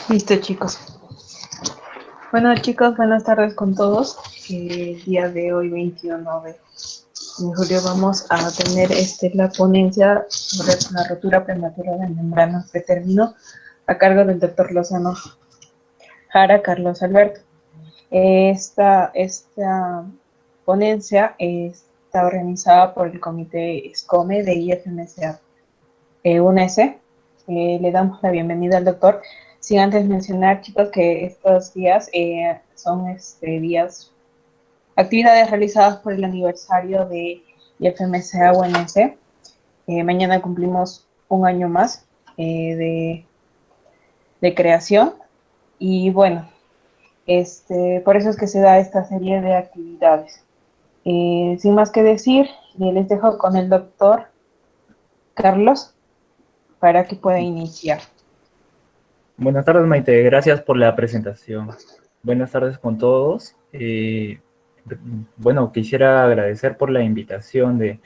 Listo, chicos. Bueno, chicos, buenas tardes con todos. El día de hoy, 21 de julio, vamos a tener la ponencia sobre la rotura prematura de membranas de término a cargo del doctor Lozano Jara Carlos Alberto. Esta ponencia está organizada por el Comité SCOME de IFMSA UNES. Le damos la bienvenida al doctor. Sin antes mencionar, chicos, que estos días son días, actividades realizadas por el aniversario de IFMSA UNS. Mañana cumplimos un año más de creación y bueno, por eso es que se da esta serie de actividades. Sin más que decir, les dejo con el doctor Carlos para que pueda iniciar. Buenas tardes, Maite. Gracias por la presentación. Buenas tardes con todos. Bueno, quisiera agradecer por la invitación de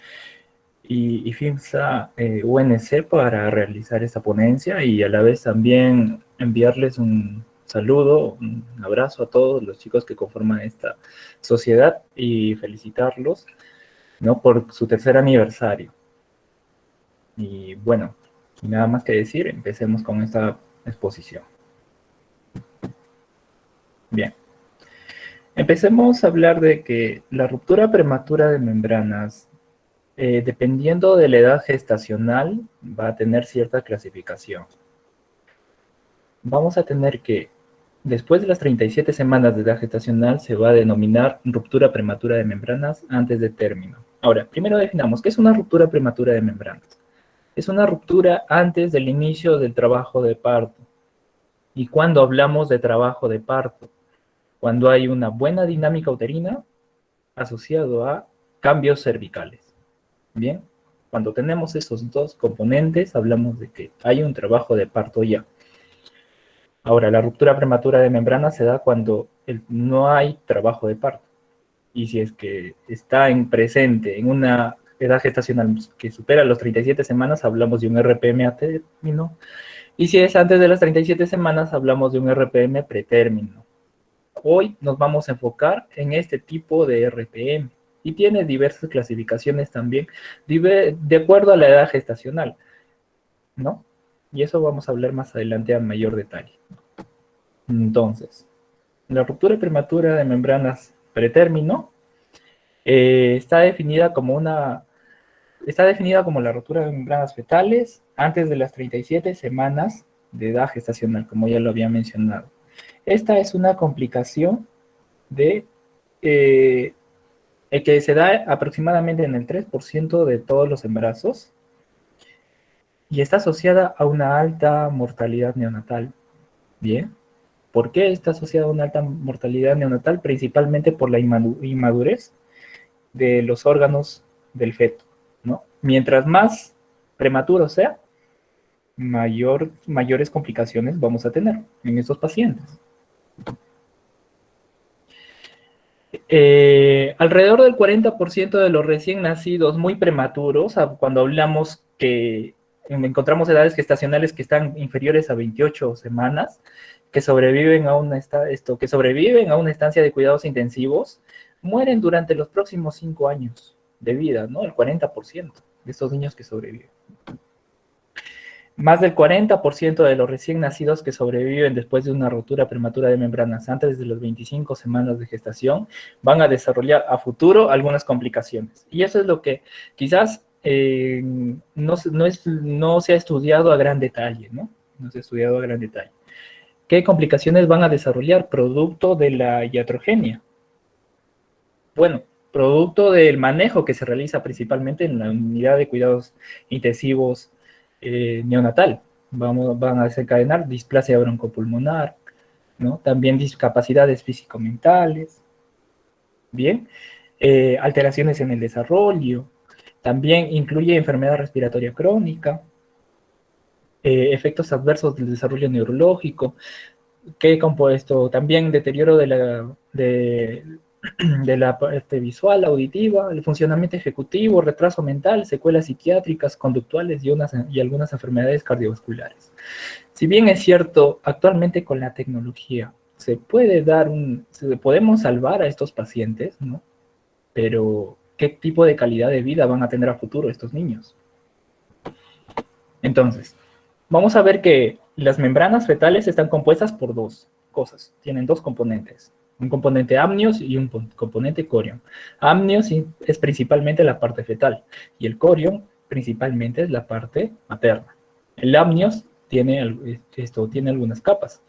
IFMSA UNC para realizar esta ponencia y a la vez también enviarles un saludo, un abrazo a todos los chicos que conforman esta sociedad y felicitarlos, ¿no?, por su tercer aniversario. Y bueno, sin nada más que decir, empecemos con esta exposición. Bien. Empecemos a hablar de que la ruptura prematura de membranas, dependiendo de la edad gestacional, va a tener cierta clasificación. Vamos a tener que, después de las 37 semanas de edad gestacional, se va a denominar ruptura prematura de membranas antes de término. Ahora, primero definamos, ¿qué es una ruptura prematura de membranas? Es una ruptura antes del inicio del trabajo de parto. ¿Y cuando hablamos de trabajo de parto? Cuando hay una buena dinámica uterina asociado a cambios cervicales. Bien, cuando tenemos esos dos componentes, hablamos de que hay un trabajo de parto ya. Ahora, la ruptura prematura de membrana se da cuando no hay trabajo de parto. Y si es que está presente en una edad gestacional que supera las 37 semanas, hablamos de un RPM a término. Y si es antes de las 37 semanas, hablamos de un RPM pretérmino. Hoy nos vamos a enfocar en este tipo de RPM y tiene diversas clasificaciones también de acuerdo a la edad gestacional, ¿no? Y eso vamos a hablar más adelante a mayor detalle. Entonces, la ruptura prematura de membranas pretérmino está definida como la ruptura de membranas fetales antes de las 37 semanas de edad gestacional, como ya lo había mencionado. Esta es una complicación que se da aproximadamente en el 3% de todos los embarazos y está asociada a una alta mortalidad neonatal. Bien, ¿por qué está asociada a una alta mortalidad neonatal? Principalmente por la inmadurez de los órganos del feto, ¿no? Mientras más prematuro sea, mayores complicaciones vamos a tener en estos pacientes. Alrededor del 40% de los recién nacidos muy prematuros, cuando hablamos que encontramos edades gestacionales que están inferiores a 28 semanas, que sobreviven a una estancia de cuidados intensivos, mueren durante los próximos 5 años de vida, ¿no? El 40% de estos niños que sobreviven. Más del 40% de los recién nacidos que sobreviven después de una rotura prematura de membranas antes de las 25 semanas de gestación van a desarrollar a futuro algunas complicaciones. Y eso es lo que quizás no se ha estudiado a gran detalle, ¿no? No se ha estudiado a gran detalle. ¿Qué complicaciones van a desarrollar producto de la iatrogenia? Bueno, producto del manejo que se realiza principalmente en la unidad de cuidados intensivos neonatal. Van a desencadenar displasia broncopulmonar, ¿no? También discapacidades físico-mentales, bien, alteraciones en el desarrollo, también incluye enfermedad respiratoria crónica, efectos adversos del desarrollo neurológico, que compuesto también deterioro de la parte visual, auditiva, el funcionamiento ejecutivo, retraso mental, secuelas psiquiátricas, conductuales y algunas enfermedades cardiovasculares. Si bien es cierto, actualmente con la tecnología podemos salvar a estos pacientes, ¿no? Pero, ¿qué tipo de calidad de vida van a tener a futuro estos niños? Entonces, vamos a ver que las membranas fetales están compuestas por dos cosas. Tienen dos componentes. Un componente amnios y un componente corion. Amnios es principalmente la parte fetal y el corion principalmente es la parte materna. El amnios tiene algunas capas,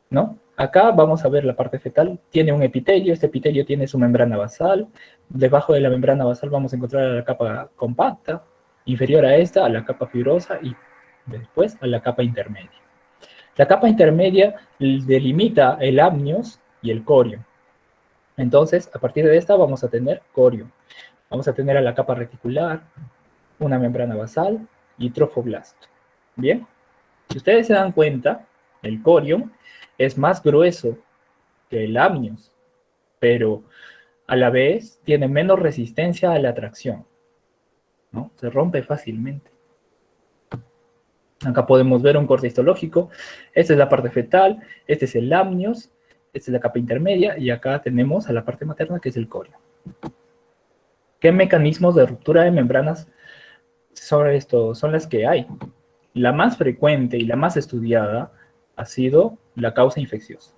¿no? Acá vamos a ver la parte fetal, tiene un epitelio, este epitelio tiene su membrana basal, debajo de la membrana basal vamos a encontrar la capa compacta, inferior a esta, a la capa fibrosa y después a la capa intermedia. La capa intermedia delimita el amnios y el corion. Entonces, a partir de esta vamos a tener corion. Vamos a tener a la capa reticular, una membrana basal y trofoblasto. Bien, si ustedes se dan cuenta, el corion es más grueso que el amnios, pero a la vez tiene menos resistencia a la tracción, ¿no? Se rompe fácilmente. Acá podemos ver un corte histológico. Esta es la parte fetal, este es el amnios, esta es la capa intermedia, y acá tenemos a la parte materna, que es el corion. ¿Qué mecanismos de ruptura de membranas son las que hay? La más frecuente y la más estudiada ha sido la causa infecciosa.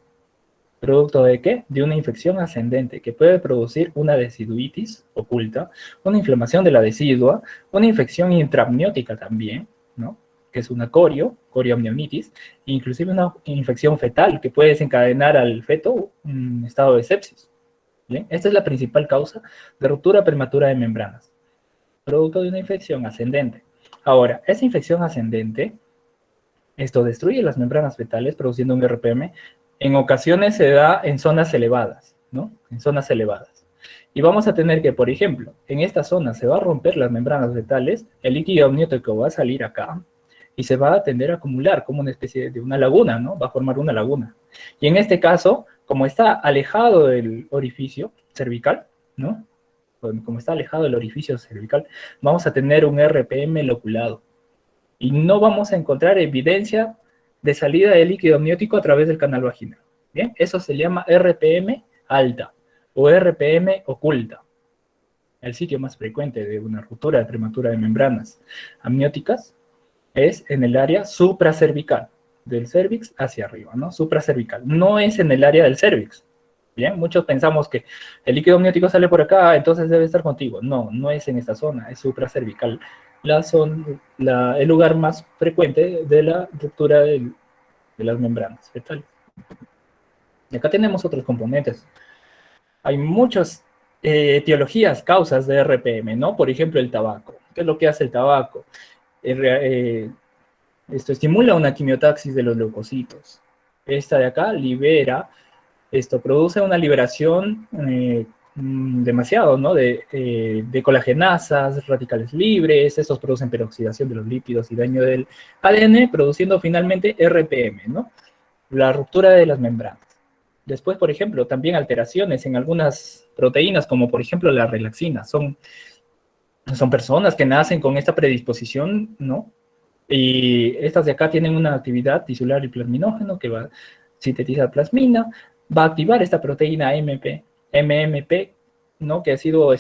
¿Producto de qué? De una infección ascendente que puede producir una deciduitis oculta, una inflamación de la decidua, una infección intraamniótica también, ¿no? Que es una corioamnionitis, e inclusive una infección fetal que puede desencadenar al feto un estado de sepsis. ¿Bien? Esta es la principal causa de ruptura prematura de membranas, producto de una infección ascendente. Ahora, esa infección ascendente, esto destruye las membranas fetales produciendo un RPM. En ocasiones se da en zonas elevadas, ¿no? En zonas elevadas. Y vamos a tener que, por ejemplo, en esta zona se va a romper las membranas fetales, el líquido amniótico va a salir acá y se va a tender a acumular como una especie de una laguna, ¿no? Va a formar una laguna. Y en este caso, como está alejado del orificio cervical, ¿no? Como está alejado del orificio cervical, vamos a tener un RPM loculado. Y no vamos a encontrar evidencia de salida de líquido amniótico a través del canal vaginal. ¿Bien? Eso se llama RPM alta o RPM oculta. El sitio más frecuente de una ruptura prematura de membranas amnióticas es en el área supracervical, del cérvix hacia arriba, ¿no? Supracervical. No es en el área del cérvix. Bien, muchos pensamos que el líquido amniótico sale por acá, entonces debe estar contigo. No, no es en esta zona, es supracervical. El lugar más frecuente de la ruptura de las membranas fetales. Y acá tenemos otros componentes. Hay muchas etiologías, causas de RPM, ¿no? Por ejemplo, el tabaco. ¿Qué es lo que hace el tabaco? Esto estimula una quimiotaxis de los leucocitos. Esta de acá produce una liberación demasiado, ¿no? De colagenasas, radicales libres, estos producen peroxidación de los lípidos y daño del ADN, produciendo finalmente RPM, ¿no? La ruptura de las membranas. Después, por ejemplo, también alteraciones en algunas proteínas, como por ejemplo la relaxina. Son personas que nacen con esta predisposición, ¿no? Y estas de acá tienen una actividad tisular y plasminógeno que va a sintetizar plasmina, va a activar esta proteína MMP, ¿no? Que ha sido,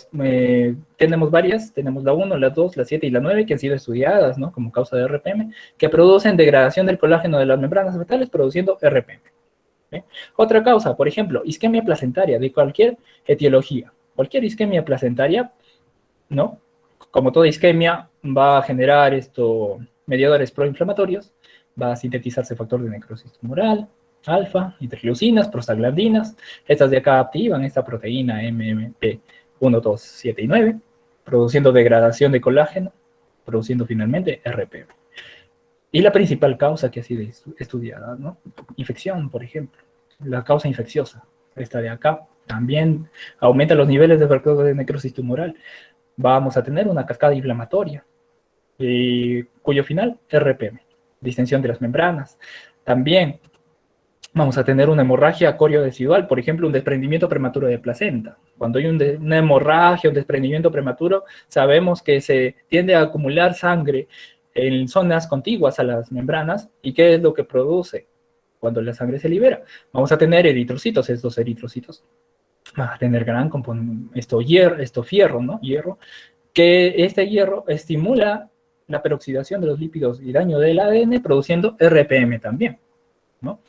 tenemos varias, tenemos la 1, la 2, la 7 y la 9, que han sido estudiadas, ¿no? Como causa de RPM, que producen degradación del colágeno de las membranas fetales, produciendo RPM. ¿Sí? Otra causa, por ejemplo, isquemia placentaria, de cualquier etiología. Cualquier isquemia placentaria, ¿no? Como toda isquemia, va a generar mediadores proinflamatorios, va a sintetizarse factor de necrosis tumoral, alfa, interleucinas, prostaglandinas. Estas de acá activan esta proteína MMP 1, 2, 7 y 9, produciendo degradación de colágeno, produciendo finalmente RPM. Y la principal causa que ha sido estudiada, ¿no? Infección, por ejemplo, la causa infecciosa. Esta de acá también aumenta los niveles de factor de necrosis tumoral. Vamos a tener una cascada inflamatoria, cuyo final es RPM, distensión de las membranas. También vamos a tener una hemorragia coriodecidual, por ejemplo, un desprendimiento prematuro de placenta. Cuando hay una hemorragia, un desprendimiento prematuro, sabemos que se tiende a acumular sangre en zonas contiguas a las membranas. ¿Y qué es lo que produce cuando la sangre se libera? Vamos a tener eritrocitos. Estos eritrocitos van a tener gran componente, fierro, ¿no? Hierro, que este hierro estimula la peroxidación de los lípidos y daño del ADN, produciendo RPM también, ¿no?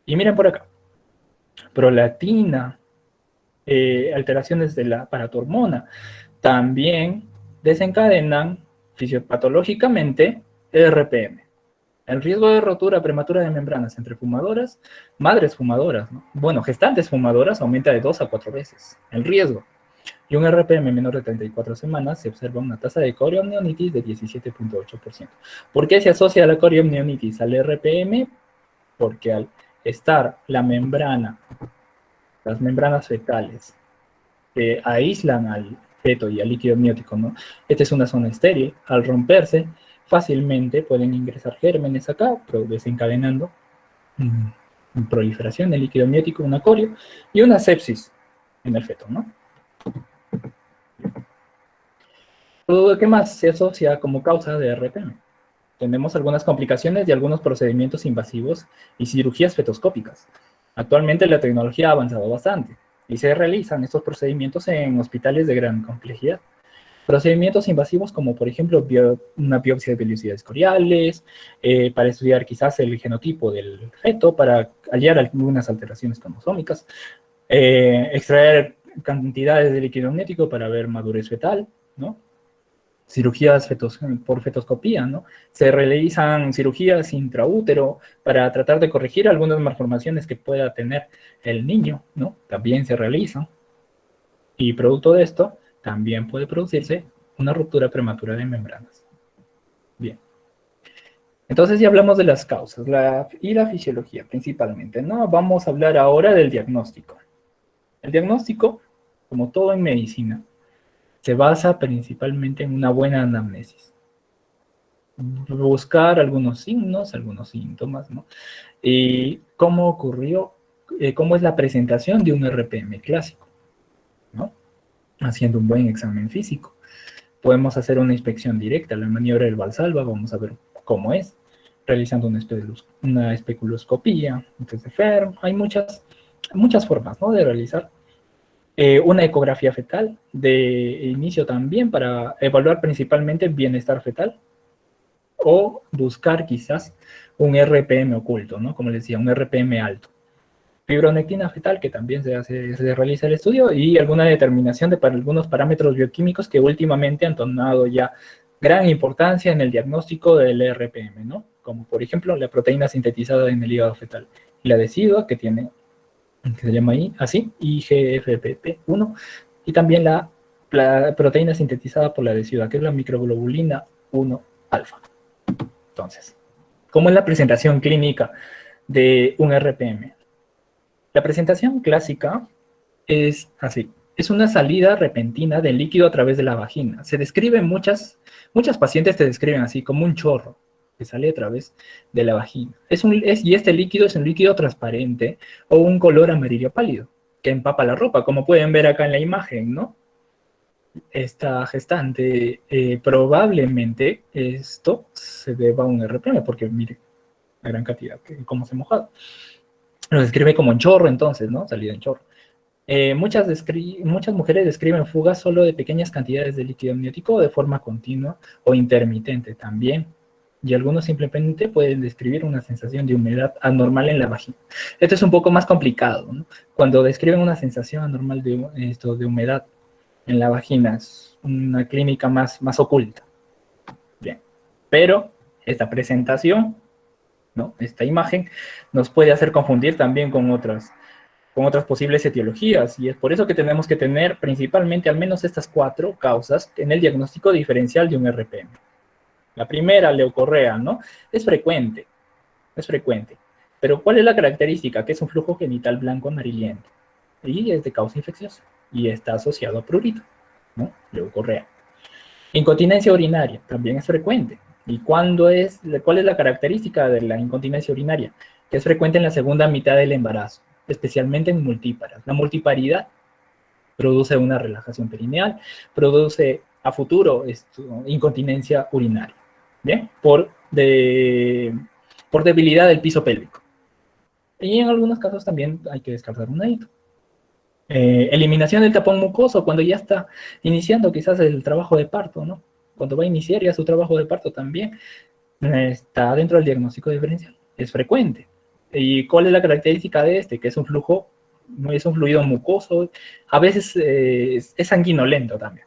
Y miren por acá, prolactina, alteraciones de la paratormona, también desencadenan fisiopatológicamente RPM. El riesgo de rotura prematura de membranas entre fumadoras, madres fumadoras, ¿no? Bueno, gestantes fumadoras, aumenta de 2 a 4 veces el riesgo. Y un RPM menor de 34 semanas se observa una tasa de coriamnionitis de 17.8%. ¿Por qué se asocia la coriamnionitis al RPM? Porque al estar la membrana, las membranas fetales, que aíslan al feto y al líquido amniótico, ¿no? Esta es una zona estéril. Al romperse, fácilmente pueden ingresar gérmenes acá, desencadenando proliferación del líquido amniótico, una corio y una sepsis en el feto, ¿no? ¿Qué más se asocia como causa de RPM? Tenemos algunas complicaciones y algunos procedimientos invasivos y cirugías fetoscópicas. Actualmente la tecnología ha avanzado bastante y se realizan estos procedimientos en hospitales de gran complejidad. Procedimientos invasivos como, por ejemplo, una biopsia de velocidades coriales, para estudiar quizás el genotipo del feto, para hallar algunas alteraciones cromosómicas, extraer cantidades de líquido amniótico para ver madurez fetal, ¿no? Cirugías por fetoscopía, ¿no? Se realizan cirugías intraútero para tratar de corregir algunas malformaciones que pueda tener el niño, ¿no? También se realizan. Y producto de esto, también puede producirse una ruptura prematura de membranas. Bien. Entonces ya hablamos de las causas y la fisiología principalmente, ¿no? Vamos a hablar ahora del diagnóstico. El diagnóstico, como todo en medicina, se basa principalmente en una buena anamnesis. Buscar algunos signos, algunos síntomas, ¿no? Y cómo ocurrió, cómo es la presentación de un RPM clásico, ¿no? Haciendo un buen examen físico. Podemos hacer una inspección directa, la maniobra del Valsalva, vamos a ver cómo es, realizando una especuloscopía, entonces hay muchas formas, ¿no?, de realizar. Una ecografía fetal de inicio también para evaluar principalmente bienestar fetal o buscar quizás un RPM oculto, ¿no? Como les decía, un RPM alto. Fibronectina fetal, que también se realiza el estudio, y alguna determinación de algunos parámetros bioquímicos que últimamente han tomado ya gran importancia en el diagnóstico del RPM, ¿no? Como por ejemplo la proteína sintetizada en el hígado fetal y la decidua, que se llama ahí, así, IGFBP1, y también la proteína sintetizada por la decidua, que es la microglobulina 1 alfa. Entonces, ¿cómo es la presentación clínica de un RPM? La presentación clásica es así. Es una salida repentina del líquido a través de la vagina. Se describe, muchas pacientes te describen así, como un chorro que sale a través de la vagina. Y este líquido es un líquido transparente o un color amarillo pálido que empapa la ropa, como pueden ver acá en la imagen, ¿no? Esta gestante, probablemente esto se deba a un RPM, porque mire la gran cantidad, cómo se ha mojado. Lo describe como en chorro, entonces, ¿no? Salida en chorro. Muchas mujeres describen fugas solo de pequeñas cantidades de líquido amniótico de forma continua o intermitente también. Y algunos simplemente pueden describir una sensación de humedad anormal en la vagina. Esto es un poco más complicado, ¿no? Cuando describen una sensación anormal de humedad en la vagina, es una clínica más oculta. Bien. Pero esta presentación, ¿no?, esta imagen, nos puede hacer confundir también con otras posibles etiologías, y es por eso que tenemos que tener principalmente al menos estas 4 causas en el diagnóstico diferencial de un RPM. La primera, leucorrea, ¿no? Es frecuente, pero ¿cuál es la característica? Que es un flujo genital blanco amarillento, y es de causa infecciosa, y está asociado a prurito, ¿no? Leucorrea. Incontinencia urinaria, también es frecuente. ¿Y cuál es la característica de la incontinencia urinaria? Que es frecuente en la segunda mitad del embarazo, especialmente en multíparas. La multiparidad produce una relajación perineal, produce a futuro incontinencia urinaria, ¿bien? Por debilidad del piso pélvico. Y en algunos casos también hay que descartar un hito. Eliminación del tapón mucoso cuando ya está iniciando quizás el trabajo de parto, ¿no? Cuando va a iniciar ya su trabajo de parto también está dentro del diagnóstico diferencial. Es frecuente. ¿Y cuál es la característica de este? Que es un flujo, no es un fluido mucoso, a veces es sanguinolento también,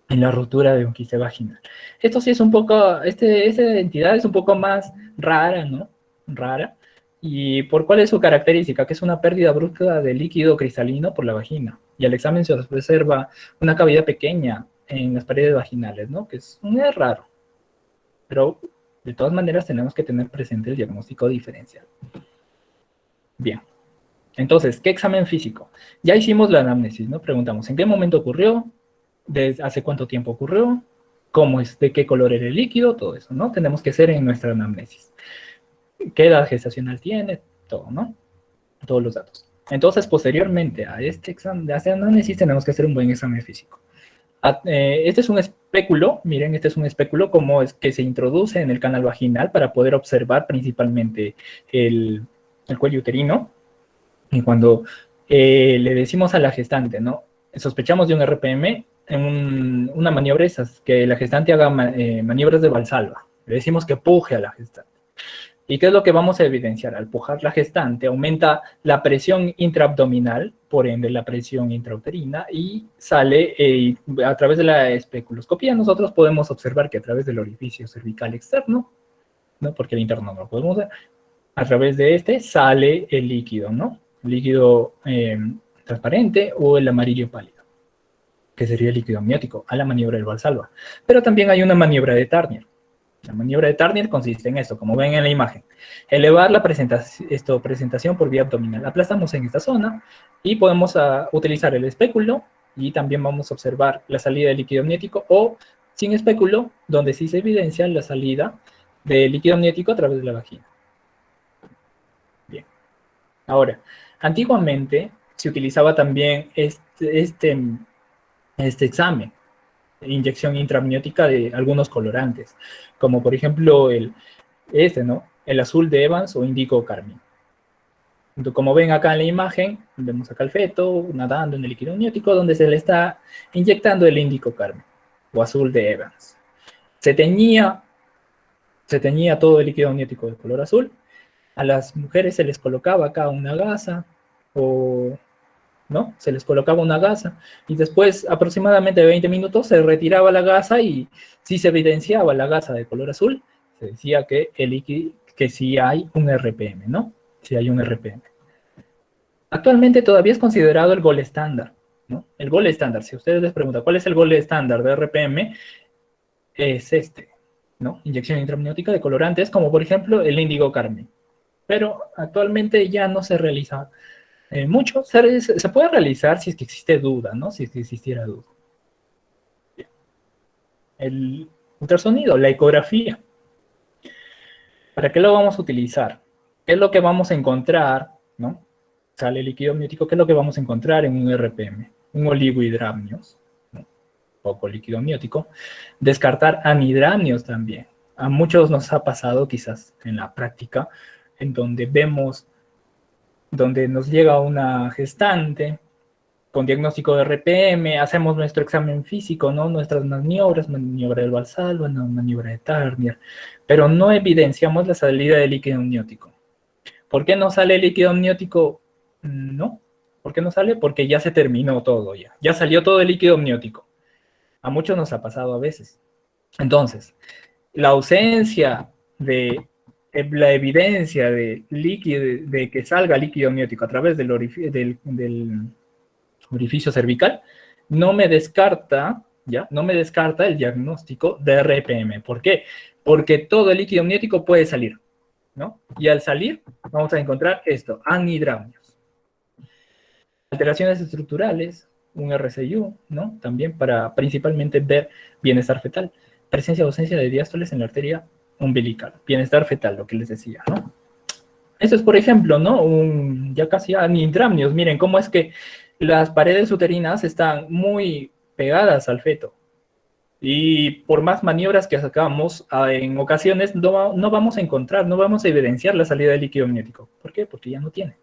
en la ruptura de un quiste vaginal. Esto sí es un poco, esta entidad es un poco más rara, ¿no? Rara. ¿Y por cuál es su característica? Que es una pérdida brusca de líquido cristalino por la vagina. Y al examen se observa una cavidad pequeña en las paredes vaginales, ¿no? Que es raro. Pero de todas maneras tenemos que tener presente el diagnóstico diferencial. Bien. Entonces, ¿qué examen físico? Ya hicimos la anamnesis, ¿no? Preguntamos, ¿en qué momento ocurrió? ¿Desde hace cuánto tiempo ocurrió? ¿Cómo es? ¿De qué color era el líquido? Todo eso, ¿no? Tenemos que hacer en nuestra anamnesis. ¿Qué edad gestacional tiene? Todo, ¿no? Todos los datos. Entonces, posteriormente a este examen de análisis, tenemos que hacer un buen examen físico. Este es un espéculo, miren, este es un espéculo como es que se introduce en el canal vaginal para poder observar principalmente el cuello uterino. Y cuando le decimos a la gestante, ¿no? Sospechamos de un RPM, en una maniobra es que la gestante haga maniobras de Valsalva. Le decimos que puje a la gestante. ¿Y qué es lo que vamos a evidenciar? Al pujar la gestante, aumenta la presión intraabdominal, por ende la presión intrauterina, y sale a través de la especuloscopía. Nosotros podemos observar que a través del orificio cervical externo, ¿no? Porque el interno no lo podemos ver, a través de este sale el líquido, ¿no? Líquido transparente o el amarillo pálido, que sería el líquido amniótico, a la maniobra del Valsalva. Pero también hay una maniobra de Turner. La maniobra de Turner consiste en esto, como ven en la imagen. Elevar la presentación por vía abdominal. Aplastamos en esta zona y podemos utilizar el espéculo y también vamos a observar la salida del líquido amniótico o sin espéculo, donde sí se evidencia la salida del líquido amniótico a través de la vagina. Bien. Ahora, antiguamente se utilizaba también este examen, inyección intraamniótica de algunos colorantes, como por ejemplo ¿no? El azul de Evans o índigo carmín. Como ven acá en la imagen, vemos acá el feto nadando en el líquido amniótico donde se le está inyectando el índigo carmín o azul de Evans. Se teñía todo el líquido amniótico de color azul. A las mujeres se les colocaba acá una gasa ¿no? Se les colocaba una gasa y después aproximadamente 20 minutos se retiraba la gasa y si se evidenciaba la gasa de color azul, se decía que sí hay un RPM, ¿no? Sí hay un RPM. Actualmente todavía es considerado el gold estándar, ¿no? El gold estándar, si ustedes les preguntan cuál es el gold estándar de RPM, es este, ¿no? Inyección intraamniótica de colorantes, como por ejemplo el índigo carmín. Pero actualmente ya no se realiza mucho. Se puede realizar si es que existe duda, ¿no? Si es que existiera duda. El ultrasonido, la ecografía. ¿Para qué lo vamos a utilizar? ¿Qué es lo que vamos a encontrar, ¿no? Sale líquido amniótico, ¿qué es lo que vamos a encontrar en un RPM? Un oligohidramnios, ¿no? Poco líquido amniótico. Descartar anhidramnios también. A muchos nos ha pasado quizás en la práctica, en donde nos llega una gestante con diagnóstico de RPM, hacemos nuestro examen físico, ¿no? Nuestras maniobras, maniobra del Valsalva, maniobra de Turner, pero no evidenciamos la salida de líquido amniótico. ¿Por qué no sale líquido amniótico? No. ¿Por qué no sale? Porque ya se terminó todo ya. Ya salió todo el líquido amniótico. A muchos nos ha pasado a veces. Entonces, la ausencia de la evidencia de que salga líquido amniótico a través del orificio cervical no me descarta, ¿ya? No me descarta el diagnóstico de RPM. ¿Por qué? Porque todo el líquido amniótico puede salir, ¿no? Y al salir vamos a encontrar esto, anhidramnios. Alteraciones estructurales, un RCU, ¿no? También para principalmente ver bienestar fetal. Presencia o ausencia de diástoles en la arteria umbilical. Bienestar fetal, lo que les decía, ¿no? Eso es, por ejemplo, ¿no? Ya casi anhidramnios. Miren cómo es que las paredes uterinas están muy pegadas al feto. Y por más maniobras que sacamos, en ocasiones no vamos a encontrar, no vamos a evidenciar la salida del líquido amniótico. ¿Por qué? Porque ya no tiene.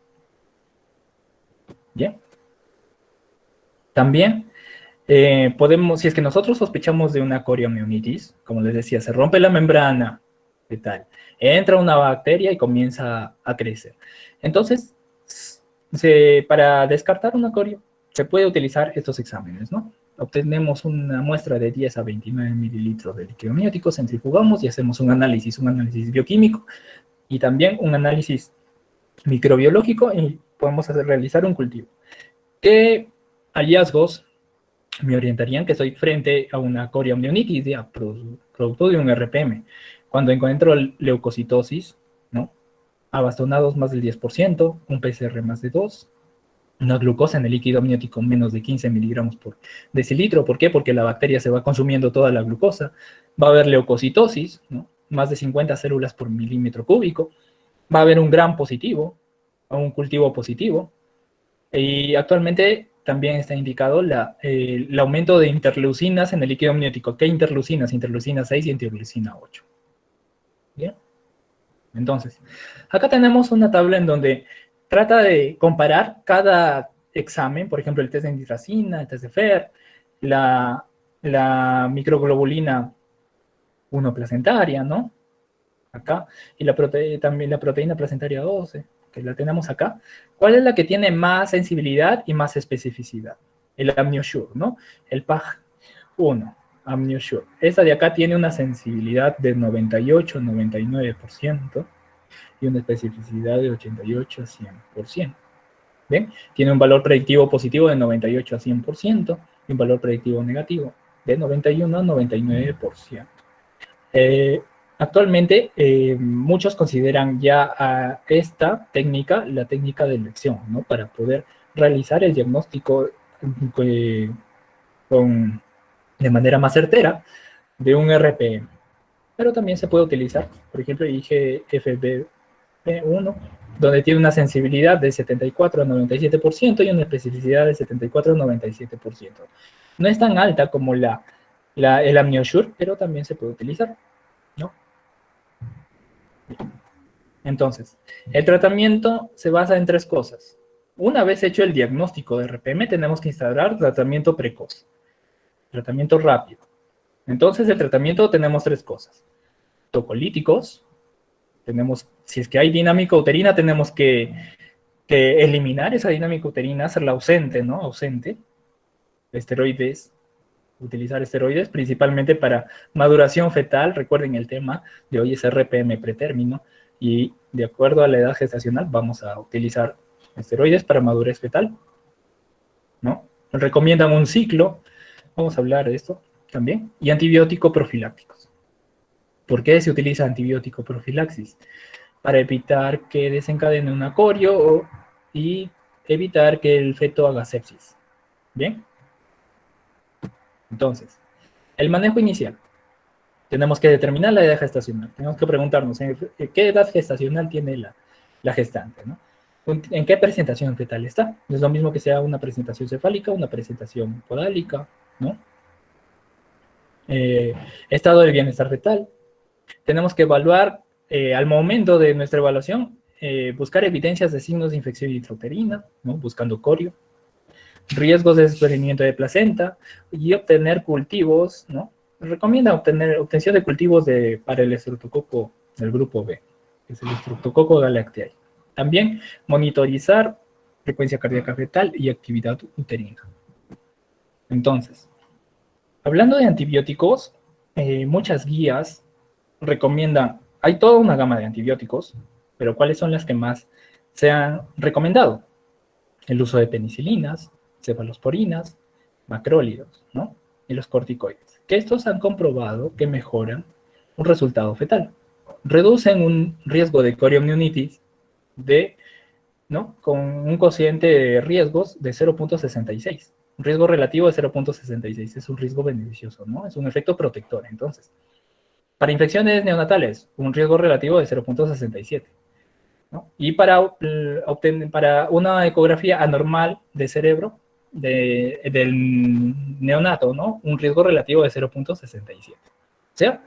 ¿Bien? También podemos, si es que nosotros sospechamos de una coriomionitis, como les decía, se rompe la membrana fetal, entra una bacteria y comienza a crecer. Entonces, para descartar una corio, se puede utilizar estos exámenes, ¿no? Obtenemos una muestra de 10 a 29 mililitros de líquido amniótico, centrifugamos y hacemos un análisis bioquímico y también un análisis microbiológico y podemos realizar un cultivo. ¿Qué hallazgos me orientarían que estoy frente a una coriomionitis, producto de un RPM? Cuando encuentro leucocitosis, ¿no? Abastonados más del 10%, un PCR más de 2, una glucosa en el líquido amniótico menos de 15 miligramos por decilitro. ¿Por qué? Porque la bacteria se va consumiendo toda la glucosa. Va a haber leucocitosis, ¿no? Más de 50 células por milímetro cúbico. Va a haber un gram positivo, o un cultivo positivo. Y actualmente también está indicado el aumento de interleucinas en el líquido amniótico. ¿Qué interleucinas? Interleucina 6 y interleucina 8. ¿Bien? Entonces, acá tenemos una tabla en donde trata de comparar cada examen, por ejemplo, el test de nitracina, el test de Fer, la microglobulina 1 placentaria, ¿no? Acá, y también la proteína placentaria 12, que la tenemos acá. ¿Cuál es la que tiene más sensibilidad y más especificidad? El AmnioSure, ¿no? El PAG1, AmnioSure. Esta de acá tiene una sensibilidad de 98-99% y una especificidad de 88 a 100%. ¿Bien? Tiene un valor predictivo positivo de 98 a 100% y un valor predictivo negativo de 91 a 99%. Actualmente, muchos consideran ya a esta técnica la técnica de elección, ¿no? Para poder realizar el diagnóstico de manera más certera de un RPM. Pero también se puede utilizar, por ejemplo, IGFBP1, donde tiene una sensibilidad de 74 a 97% y una especificidad de 74 a 97%. No es tan alta como el AmnioSure, pero también se puede utilizar, ¿no? Entonces, el tratamiento se basa en 3 cosas. Una vez hecho el diagnóstico de RPM, tenemos que instaurar tratamiento precoz, tratamiento rápido. Entonces, el tratamiento tenemos 3 cosas. Tocolíticos, si es que hay dinámica uterina, tenemos que eliminar esa dinámica uterina, hacerla ausente, ¿no? Ausente. Esteroides, utilizar esteroides, principalmente para maduración fetal. Recuerden el tema de hoy es RPM pretérmino, y de acuerdo a la edad gestacional vamos a utilizar esteroides para madurez fetal, ¿no? Recomiendan un ciclo, vamos a hablar de esto también, y antibiótico profilácticos. ¿Por qué se utiliza antibiótico profilaxis? Para evitar que desencadene una corio y evitar que el feto haga sepsis. ¿Bien? Entonces, el manejo inicial. Tenemos que determinar la edad gestacional. Tenemos que preguntarnos ¿en qué edad gestacional tiene la gestante, ¿no? ¿En qué presentación fetal está? No es lo mismo que sea una presentación cefálica, una presentación podálica, ¿no? Estado del bienestar fetal. Tenemos que evaluar, al momento de nuestra evaluación, buscar evidencias de signos de infección intrauterina, ¿no? Buscando corio, riesgos de desprendimiento de placenta y obtener cultivos, ¿no? Recomienda obtención de cultivos para el estreptococo del grupo B, que es el estreptococo galactiae. También monitorizar frecuencia cardíaca fetal y actividad uterina. Entonces, hablando de antibióticos, muchas guías recomiendan, hay toda una gama de antibióticos, pero ¿cuáles son las que más se han recomendado? El uso de penicilinas, cefalosporinas, macrólidos, ¿no? Y los corticoides, que estos han comprobado que mejoran un resultado fetal. Reducen un riesgo de coriomionitis ¿no? Con un cociente de riesgos de 0.66. Un riesgo relativo de 0.66 es un riesgo beneficioso, ¿no? Es un efecto protector. Entonces, para infecciones neonatales, un riesgo relativo de 0.67. ¿no? Y para una ecografía anormal de cerebro, del neonato, ¿no? Un riesgo relativo de 0.67.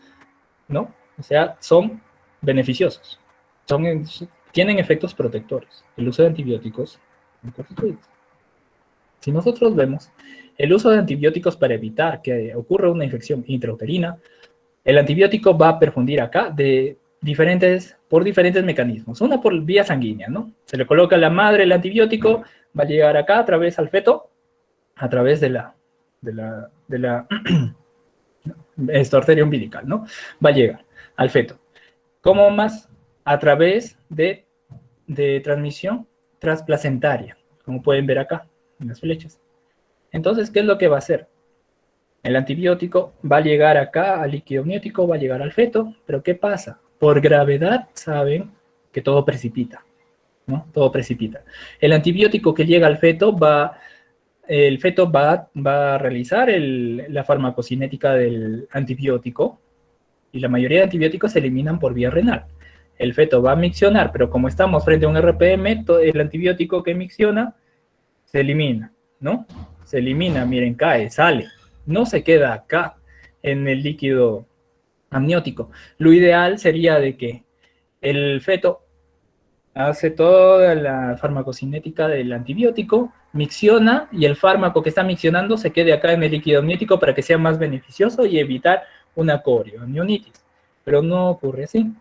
¿No? O sea, son beneficiosos. Tienen efectos protectores. El uso de antibióticos. Si nosotros vemos el uso de antibióticos para evitar que ocurra una infección intrauterina, el antibiótico va a perfundir acá por diferentes mecanismos. Una por vía sanguínea, ¿no? Se le coloca a la madre el antibiótico, va a llegar acá a través al feto, a través de la arteria umbilical, ¿no? Va a llegar al feto. ¿Cómo más? A través de transmisión transplacentaria, como pueden ver acá en las flechas. Entonces, ¿qué es lo que va a hacer? El antibiótico va a llegar acá al líquido amniótico, va a llegar al feto, pero ¿qué pasa? Por gravedad saben que todo precipita, ¿no? Todo precipita. El antibiótico que llega al feto el feto va a realizar la farmacocinética del antibiótico, y la mayoría de antibióticos se eliminan por vía renal. El feto va a miccionar, pero como estamos frente a un RPM, el antibiótico que micciona se elimina, ¿no? Se elimina, miren, cae, sale. No se queda acá en el líquido amniótico. Lo ideal sería de que el feto hace toda la farmacocinética del antibiótico, micciona, y el fármaco que está miccionando se quede acá en el líquido amniótico para que sea más beneficioso y evitar una corioamnionitis. Pero no ocurre así.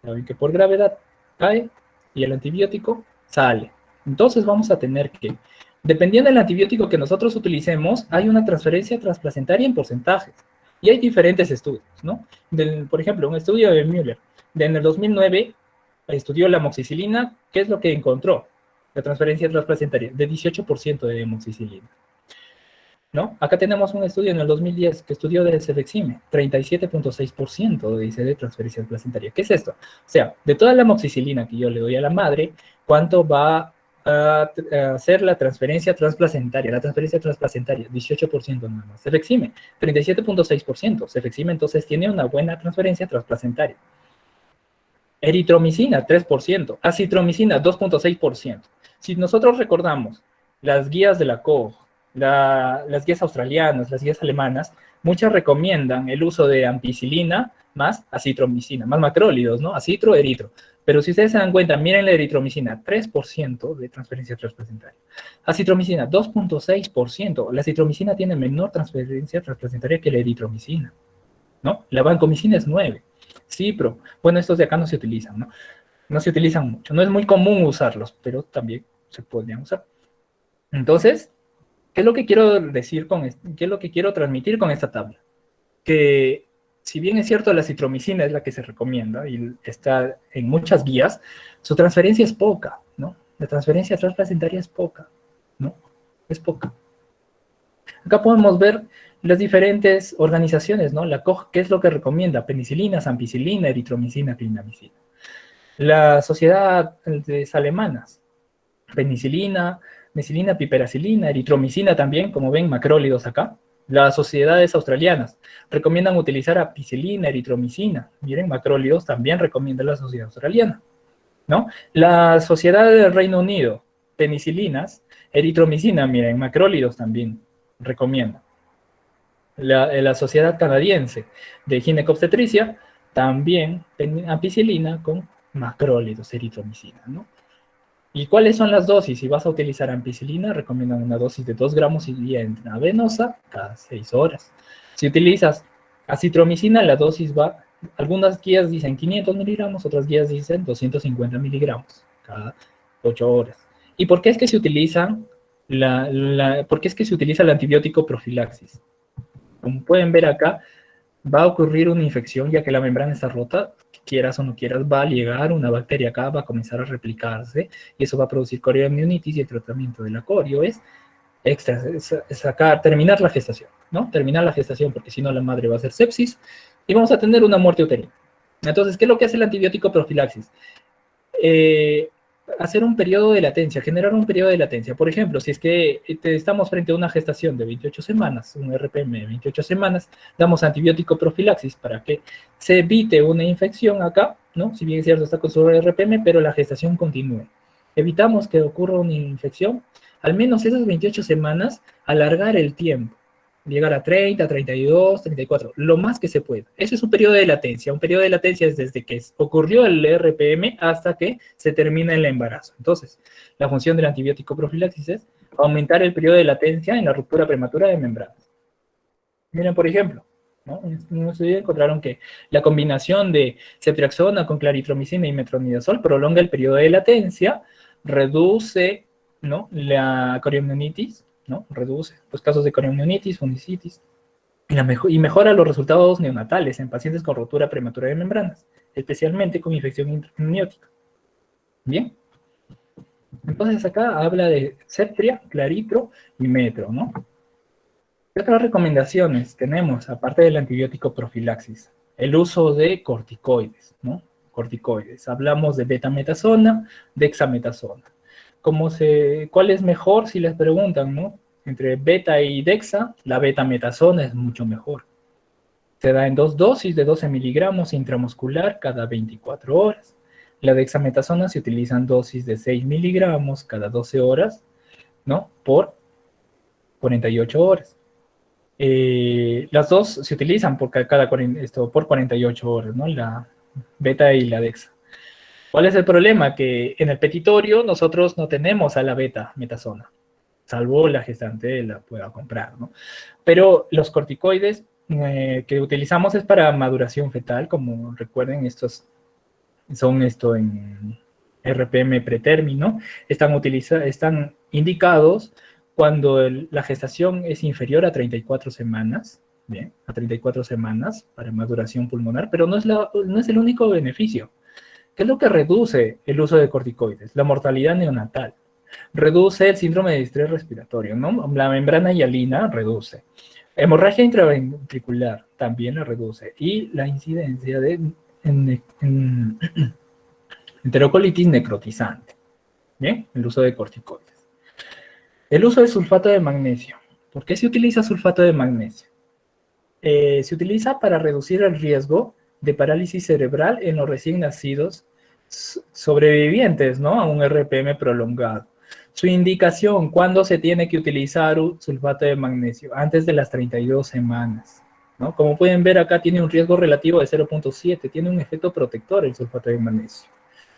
Saben que por gravedad cae y el antibiótico sale. Entonces vamos a tener que, dependiendo del antibiótico que nosotros utilicemos, hay una transferencia transplacentaria en porcentajes. Y hay diferentes estudios, ¿no? Por ejemplo, un estudio de Müller, en el 2009, estudió la amoxicilina. ¿Qué es lo que encontró? La transferencia transplacentaria de 18% de amoxicilina, ¿no? Acá tenemos un estudio en el 2010 que estudió de cefexime, 37.6% dice de transferencia placentaria. ¿Qué es esto? O sea, de toda la amoxicilina que yo le doy a la madre, ¿cuánto va a hacer la transferencia transplacentaria? La transferencia transplacentaria, 18% nada más. Cefexime, 37.6%. Cefexime entonces tiene una buena transferencia transplacentaria. Eritromicina, 3%. Acitromicina, 2.6%. Si nosotros recordamos las guías de la COG, las guías australianas, las guías alemanas, muchas recomiendan el uso de ampicilina más acitromicina, más macrólidos, ¿no? Acitro, eritro. Pero si ustedes se dan cuenta, miren la eritromicina, 3% de transferencia transplacentaria. Acitromicina, 2.6%. La acitromicina tiene menor transferencia transplacentaria que la eritromicina, ¿no? La vancomicina es 9%. Cipro, bueno, estos de acá no se utilizan, ¿no? No se utilizan mucho. No es muy común usarlos, pero también se podrían usar. Entonces, ¿qué es lo que quiero decir qué es lo que quiero transmitir con esta tabla? Que si bien es cierto la citromicina es la que se recomienda y está en muchas guías, su transferencia es poca, ¿no? La transferencia transplacentaria es poca, ¿no? Es poca. Acá podemos ver las diferentes organizaciones, ¿no? La COG, ¿qué es lo que recomienda? Penicilina, ampicilina, eritromicina, clindamicina. La sociedad alemanas, penicilina, mecilina, piperacilina, eritromicina también, como ven, macrólidos acá. Las sociedades australianas recomiendan utilizar ampicilina, eritromicina. Miren, macrólidos también recomienda la sociedad australiana, ¿no? La sociedad del Reino Unido, penicilinas, eritromicina, miren, macrólidos también recomienda. La sociedad canadiense de ginecobstetricia también ampicilina con macrólidos, eritromicina, ¿no? ¿Y cuáles son las dosis? Si vas a utilizar ampicilina, recomiendan una dosis de 2 gramos vía intravenosa cada 6 horas. Si utilizas acitromicina, la dosis va, algunas guías dicen 500 miligramos, otras guías dicen 250 miligramos cada 8 horas. ¿Y por qué es que se utiliza por qué es que se utiliza el antibiótico profilaxis? Como pueden ver acá, va a ocurrir una infección ya que la membrana está rota, quieras o no quieras, va a llegar una bacteria acá, va a comenzar a replicarse y eso va a producir corioamnionitis, y el tratamiento de la corio es terminar la gestación, ¿no? Terminar la gestación, porque si no la madre va a hacer sepsis y vamos a tener una muerte uterina. Entonces, ¿qué es lo que hace el antibiótico profilaxis? Hacer un periodo de latencia, generar un periodo de latencia. Por ejemplo, si es que estamos frente a una gestación de 28 semanas, un RPM de 28 semanas, damos antibiótico profilaxis para que se evite una infección acá, ¿no? Si bien es cierto, está con su RPM, pero la gestación continúe. Evitamos que ocurra una infección, al menos esas 28 semanas, alargar el tiempo, llegar a 30, 32, 34, lo más que se pueda. Ese es un periodo de latencia. Un periodo de latencia es desde que ocurrió el RPM hasta que se termina el embarazo. Entonces, la función del antibiótico profilaxis es aumentar el periodo de latencia en la ruptura prematura de membranas. Miren, por ejemplo, ¿no? En un estudio encontraron que la combinación de ceftriaxona con claritromicina y metronidazol prolonga el periodo de latencia, reduce, ¿no?, la coriamnionitis, ¿no?, reduce los casos de coriamnionitis, funicitis, y mejora los resultados neonatales en pacientes con ruptura prematura de membranas, especialmente con infección intrapneumónica. Bien. Entonces acá habla de Ceftria, Claritro y Metro, ¿no? ¿Qué otras recomendaciones tenemos, aparte del antibiótico profilaxis? El uso de corticoides, ¿no? Corticoides. Hablamos de betametasona, dexametasona. ¿Cuál es mejor si les preguntan, ¿no? Entre beta y dexa, la betametasona es mucho mejor. Se da en 2 dosis de 12 miligramos intramuscular cada 24 horas. La dexametasona se utiliza en dosis de 6 miligramos cada 12 horas, ¿no?, por 48 horas. Las dos se utilizan por 48 horas, ¿no?, la beta y la dexa. ¿Cuál es el problema? Que en el petitorio nosotros no tenemos a la beta-metasona, salvo la gestante la pueda comprar, ¿no? Pero los corticoides que utilizamos es para maduración fetal, como recuerden, estos son en RPM pretérmino, están indicados cuando la gestación es inferior a 34 semanas, bien, a 34 semanas para maduración pulmonar, pero no es el único beneficio. ¿Qué es lo que reduce el uso de corticoides? La mortalidad neonatal. Reduce el síndrome de distrés respiratorio, ¿no? La membrana hialina reduce. Hemorragia intraventricular también la reduce. Y la incidencia de enterocolitis necrotizante. Bien, el uso de corticoides. El uso de sulfato de magnesio. ¿Por qué se utiliza sulfato de magnesio? Se utiliza para reducir el riesgo de parálisis cerebral en los recién nacidos sobrevivientes, ¿no?, a un RPM prolongado. Su indicación, ¿cuándo se tiene que utilizar sulfato de magnesio? Antes de las 32 semanas, ¿no? Como pueden ver acá tiene un riesgo relativo de 0.7, tiene un efecto protector el sulfato de magnesio,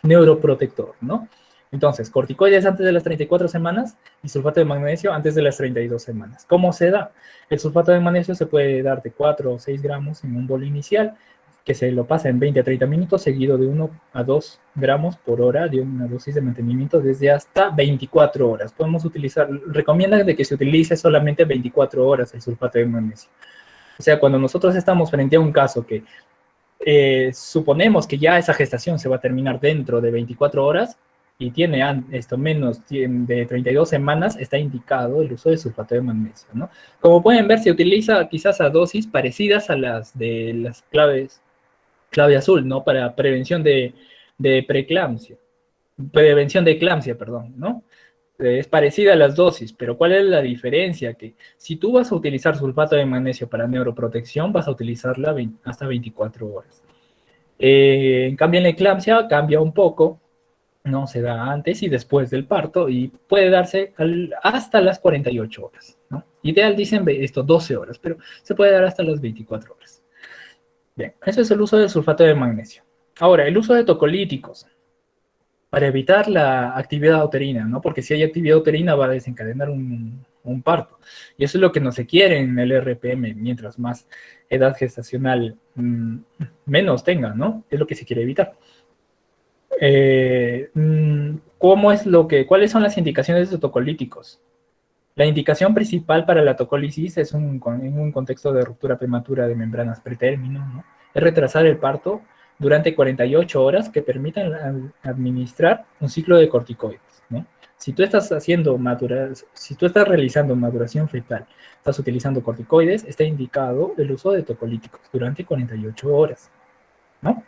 neuroprotector, ¿no? Entonces, corticoides antes de las 34 semanas y sulfato de magnesio antes de las 32 semanas. ¿Cómo se da? El sulfato de magnesio se puede dar de 4 o 6 gramos en un bol inicial, que se lo pasa en 20 a 30 minutos, seguido de 1 a 2 gramos por hora de una dosis de mantenimiento desde hasta 24 horas. Podemos utilizar, recomiendan de que se utilice solamente 24 horas el sulfato de magnesio. O sea, cuando nosotros estamos frente a un caso que suponemos que ya esa gestación se va a terminar dentro de 24 horas y tiene menos de 32 semanas, está indicado el uso de sulfato de magnesio, ¿no? Como pueden ver, se utiliza quizás a dosis parecidas a las de las clave azul, ¿no? Para prevención de preeclampsia. Prevención de eclampsia, perdón, ¿no? Es parecida a las dosis, pero ¿cuál es la diferencia? Que si tú vas a utilizar sulfato de magnesio para neuroprotección, vas a utilizarla hasta 24 horas. En cambio, en la eclampsia cambia un poco, ¿no? Se da antes y después del parto y puede darse hasta las 48 horas, ¿no? Ideal dicen 12 horas, pero se puede dar hasta las 24 horas. Bien, eso es el uso del sulfato de magnesio. Ahora, el uso de tocolíticos para evitar la actividad uterina, ¿no? Porque si hay actividad uterina va a desencadenar un parto. Y eso es lo que no se quiere en el RPM, mientras más edad gestacional menos tenga, ¿no? Es lo que se quiere evitar. ¿Cuáles son las indicaciones de tocolíticos? La indicación principal para la tocólisis es en un contexto de ruptura prematura de membranas pretérmino, ¿no? Es retrasar el parto durante 48 horas que permitan administrar un ciclo de corticoides, ¿no? Si tú estás realizando maduración fetal, estás utilizando corticoides, está indicado el uso de tocolíticos durante 48 horas, ¿no?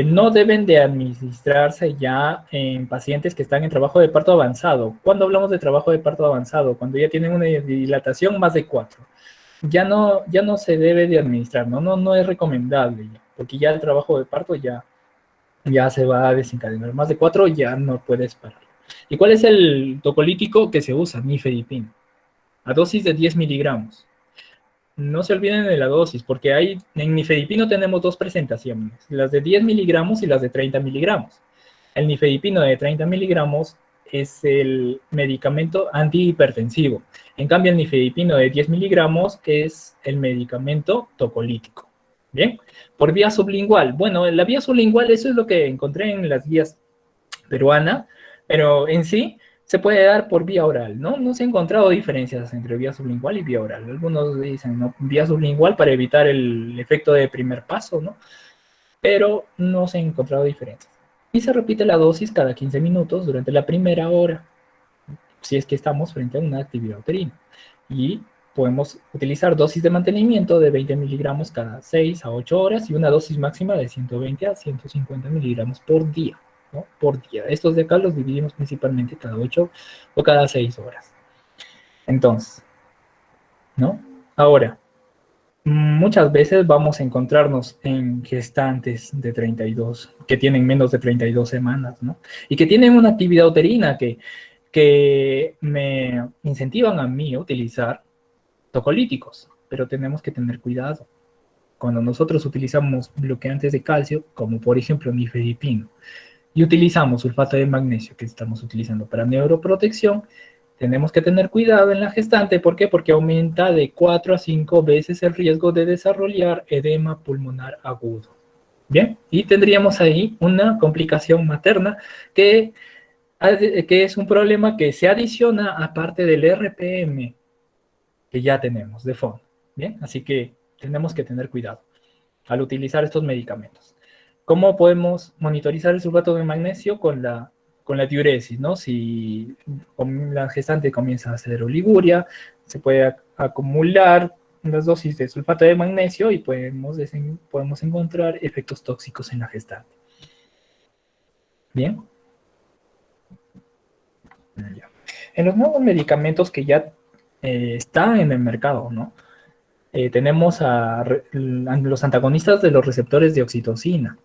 No deben de administrarse ya en pacientes que están en trabajo de parto avanzado. ¿Cuándo hablamos de trabajo de parto avanzado? Cuando ya tienen una dilatación más de 4. Ya no se debe de administrar, no es recomendable, porque ya el trabajo de parto ya se va a desencadenar. Más de 4 ya no puedes parar. ¿Y cuál es el tocolítico que se usa? Nifedipino, a dosis de 10 miligramos. No se olviden de la dosis, porque en nifedipino tenemos dos presentaciones, las de 10 miligramos y las de 30 miligramos. El nifedipino de 30 miligramos es el medicamento antihipertensivo. En cambio, el nifedipino de 10 miligramos es el medicamento tocolítico. Bien, por vía sublingual. Bueno, la vía sublingual, eso es lo que encontré en las guías peruanas, pero en sí se puede dar por vía oral, ¿no? No se han encontrado diferencias entre vía sublingual y vía oral. Algunos dicen, ¿no? Vía sublingual para evitar el efecto de primer paso, ¿no? Pero no se han encontrado diferencias. Y se repite la dosis cada 15 minutos durante la primera hora, si es que estamos frente a una actividad uterina. Y podemos utilizar dosis de mantenimiento de 20 miligramos cada 6 a 8 horas y una dosis máxima de 120 a 150 miligramos por día, ¿no? Por día. Estos de acá los dividimos principalmente cada 8 o cada 6 horas. Entonces, ¿no? Ahora, muchas veces vamos a encontrarnos en gestantes de 32, que tienen menos de 32 semanas, ¿no? Y que tienen una actividad uterina que me incentivan a mí a utilizar tocolíticos, pero tenemos que tener cuidado. Cuando nosotros utilizamos bloqueantes de calcio, como por ejemplo nifedipino, y utilizamos sulfato de magnesio, que estamos utilizando para neuroprotección, tenemos que tener cuidado en la gestante. ¿Por qué? Porque aumenta de 4 a 5 veces el riesgo de desarrollar edema pulmonar agudo. Bien, y tendríamos ahí una complicación materna que es un problema que se adiciona aparte del RPM que ya tenemos de fondo. Bien, así que tenemos que tener cuidado al utilizar estos medicamentos. ¿Cómo podemos monitorizar el sulfato de magnesio? Con la diuresis, ¿no? Si la gestante comienza a hacer oliguria, se puede acumular las dosis de sulfato de magnesio y podemos encontrar efectos tóxicos en la gestante. Bien. Ya. En los nuevos medicamentos que ya están en el mercado, ¿no? Tenemos a los antagonistas de los receptores de oxitocina,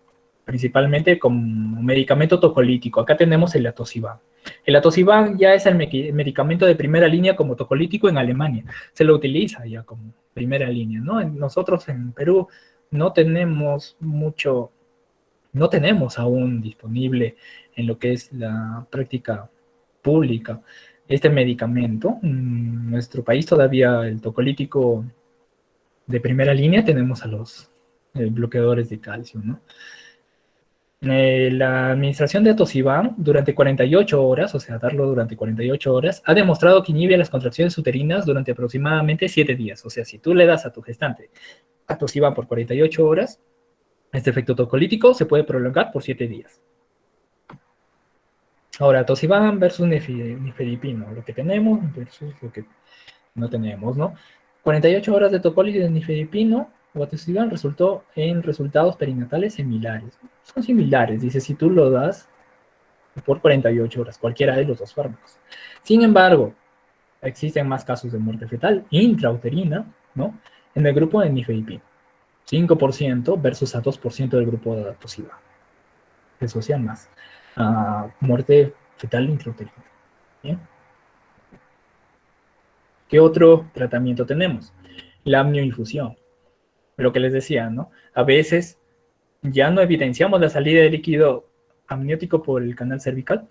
principalmente como medicamento tocolítico. Acá tenemos el atosiban. El atosiban ya es el medicamento de primera línea como tocolítico en Alemania. Se lo utiliza ya como primera línea, ¿no? Nosotros en Perú no tenemos aún disponible en lo que es la práctica pública este medicamento. En nuestro país todavía el tocolítico de primera línea tenemos a los bloqueadores de calcio, ¿no? La administración de atosiban durante 48 horas, o sea, darlo durante 48 horas, ha demostrado que inhibe las contracciones uterinas durante aproximadamente 7 días. O sea, si tú le das a tu gestante atosiban por 48 horas, este efecto tocolítico se puede prolongar por 7 días. Ahora, atosiban versus nifedipino, lo que tenemos versus lo que no tenemos, ¿no? 48 horas de tocólisis de nifedipino o atosiban resultó en resultados perinatales similares. Son similares, dice, si tú lo das por 48 horas, cualquiera de los dos fármacos. Sin embargo, existen más casos de muerte fetal intrauterina, ¿no? En el grupo de nifedipino. 5% versus a 2% del grupo de atosiban. Se asocian más a muerte fetal intrauterina. ¿Bien? ¿Qué otro tratamiento tenemos? La amnioinfusión. Lo que les decía, ¿no? A veces ya no evidenciamos la salida de líquido amniótico por el canal cervical.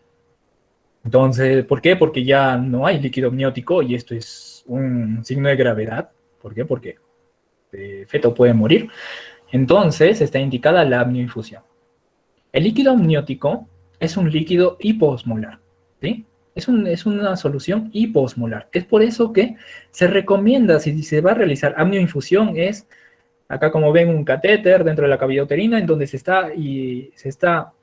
Entonces, ¿por qué? Porque ya no hay líquido amniótico y esto es un signo de gravedad. ¿Por qué? Porque el feto puede morir. Entonces, está indicada la amnioinfusión. El líquido amniótico es un líquido hiposmolar, ¿sí? Es una solución hiposmolar, que es por eso que se recomienda, si se va a realizar amnioinfusión, es acá como ven un catéter dentro de la cavidad uterina en donde se está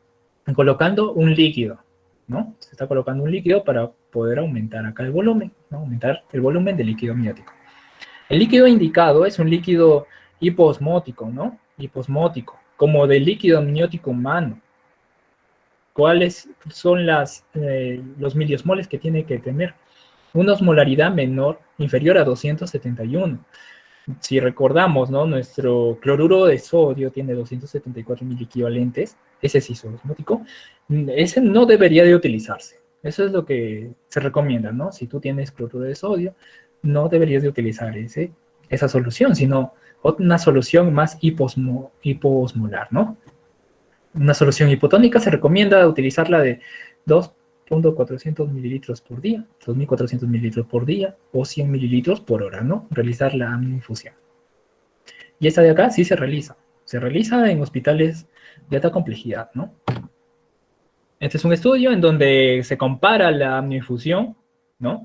colocando un líquido, ¿no? Se está colocando un líquido para poder aumentar acá el volumen, ¿no? Aumentar el volumen del líquido amniótico. El líquido indicado es un líquido hiposmótico, ¿no? Hiposmótico, como del líquido amniótico humano. ¿Cuáles son los miliosmoles que tiene que tener? Una osmolaridad inferior a 271. Si recordamos, ¿no? Nuestro cloruro de sodio tiene 274 miliequivalentes. Ese es isosmótico. Ese no debería de utilizarse. Eso es lo que se recomienda, ¿no? Si tú tienes cloruro de sodio, no deberías de utilizar esa solución, sino una solución más hiposmolar, ¿no? Una solución hipotónica se recomienda utilizarla de 2.400 mililitros por día, 2.400 mililitros por día o 100 mililitros por hora, ¿no? Realizar la amniinfusión. Y esta de acá sí se realiza. Se realiza en hospitales de alta complejidad, ¿no? Este es un estudio en donde se compara la amniinfusión, ¿no?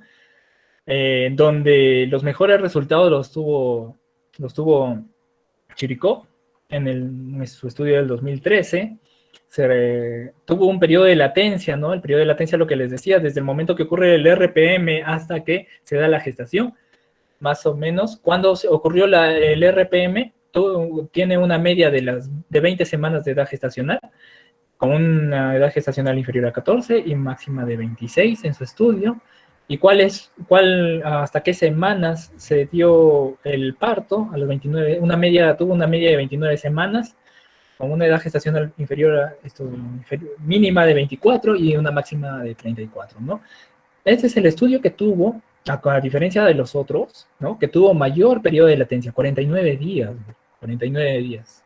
Donde los mejores resultados los tuvo Chirikov en su estudio del 2013. Tuvo un periodo de latencia, ¿no? El periodo de latencia, lo que les decía, desde el momento que ocurre el RPM hasta que se da la gestación, más o menos. Cuando ocurrió el RPM, tiene una media de 20 semanas de edad gestacional, con una edad gestacional inferior a 14 y máxima de 26 en su estudio. ¿Y hasta qué semanas se dio el parto? A los 29, tuvo una media de 29 semanas, con una edad gestacional mínima de 24 y una máxima de 34, ¿no? Este es el estudio que tuvo, a diferencia de los otros, ¿no? Que tuvo mayor periodo de latencia, 49 días, 49 días,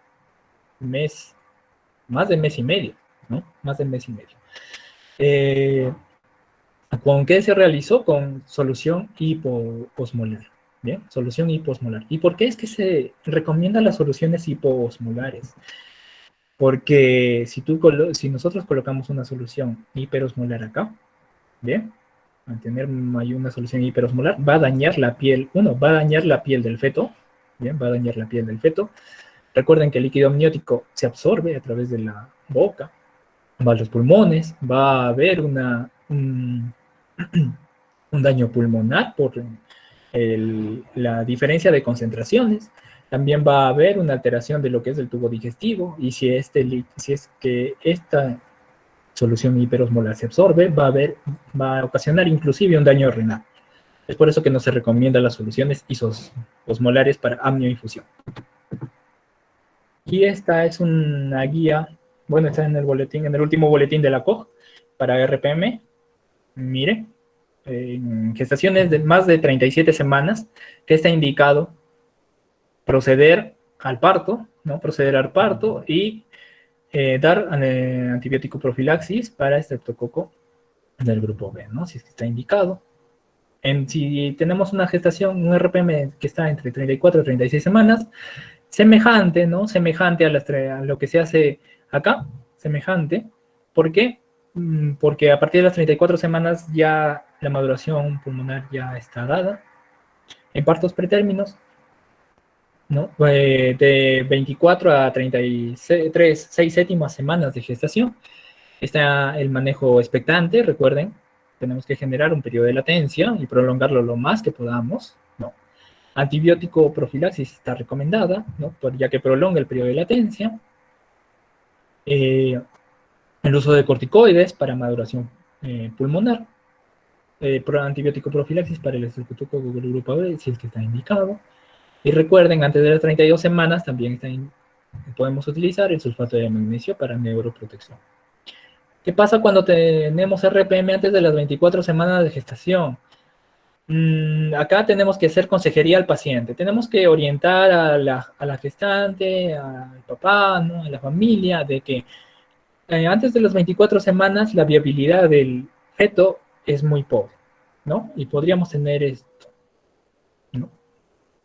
más de mes y medio, ¿no? Más de mes y medio. ¿Con qué se realizó? Con solución hiposmolar. ¿Bien? Solución hiposmolar. ¿Y por qué es que se recomiendan las soluciones hiposmolares? Porque si nosotros colocamos una solución hiperosmolar acá, ¿bien? Al tener una solución hiperosmolar, va a dañar la piel, va a dañar la piel del feto, ¿bien? Va a dañar la piel del feto. Recuerden que el líquido amniótico se absorbe a través de la boca, va a los pulmones, va a haber un daño pulmonar por la diferencia de concentraciones. También va a haber una alteración de lo que es el tubo digestivo, y si es que esta solución hiperosmolar se absorbe, va a ocasionar inclusive un daño renal. Es por eso que no se recomiendan las soluciones isosmolares para amnioinfusión. Y esta es una guía, bueno, está en el último boletín de la COG para RPM. Mire, en gestaciones de más de 37 semanas, que está indicado proceder al parto, ¿no? Proceder al parto y dar antibiótico profilaxis para estreptococo del grupo B, ¿no? Si es que está indicado. Si tenemos una gestación, un RPM que está entre 34 y 36 semanas, semejante, ¿no? Semejante a lo que se hace acá, semejante. ¿Por qué? Porque a partir de las 34 semanas ya la maduración pulmonar ya está dada. En partos pretérminos, ¿no? De 24 a 33, 6 séptimas semanas de gestación, está el manejo expectante. Recuerden, tenemos que generar un periodo de latencia y prolongarlo lo más que podamos, ¿no? Antibiótico profilaxis está recomendada, ¿no? Ya que prolonga el periodo de latencia. El uso de corticoides para maduración pulmonar. Antibiótico profilaxis para el estreptococo del grupo B, si es que está indicado. Y recuerden, antes de las 32 semanas también podemos utilizar el sulfato de magnesio para neuroprotección. ¿Qué pasa cuando tenemos RPM antes de las 24 semanas de gestación? Acá tenemos que hacer consejería al paciente. Tenemos que orientar a la gestante, al papá, ¿no? A la familia, de que antes de las 24 semanas la viabilidad del feto es muy pobre, ¿no? Y podríamos tener esto, ¿no?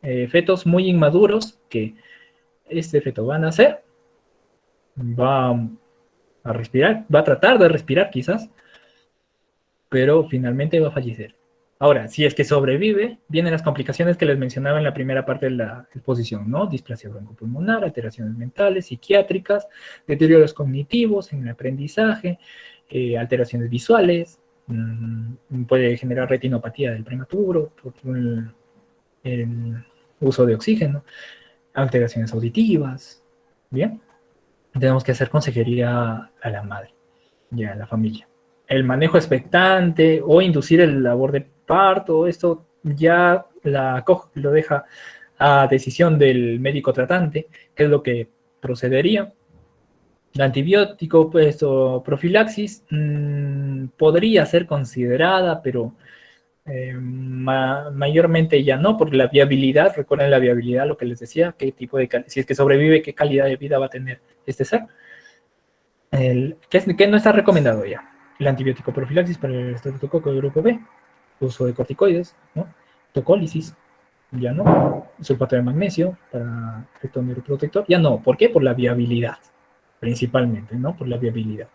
Fetos muy inmaduros, que este feto va a nacer, va a respirar, va a tratar de respirar quizás, pero finalmente va a fallecer. Ahora, si es que sobrevive, vienen las complicaciones que les mencionaba en la primera parte de la exposición, ¿no? Displasia broncopulmonar, alteraciones mentales, psiquiátricas, deterioros cognitivos en el aprendizaje, alteraciones visuales, puede generar retinopatía del prematuro por el uso de oxígeno, alteraciones auditivas, ¿bien? Tenemos que hacer consejería a la madre y a la familia. El manejo expectante o inducir el labor de parto, esto ya la COG lo deja a decisión del médico tratante, que es lo que procedería. La antibiótico, pues, o profilaxis podría ser considerada, pero mayormente ya no, por la viabilidad. Recuerden la viabilidad, lo que les decía, qué tipo de si es que sobrevive, qué calidad de vida va a tener este ser. ¿Qué no está recomendado ya? El antibiótico profilaxis para el estreptococo del grupo B, uso de corticoides, ¿no? Tocólisis, ya no. Sulfato de magnesio para efecto neuroprotector, ya no. ¿Por qué? Por la viabilidad, principalmente, ¿no? Por la viabilidad.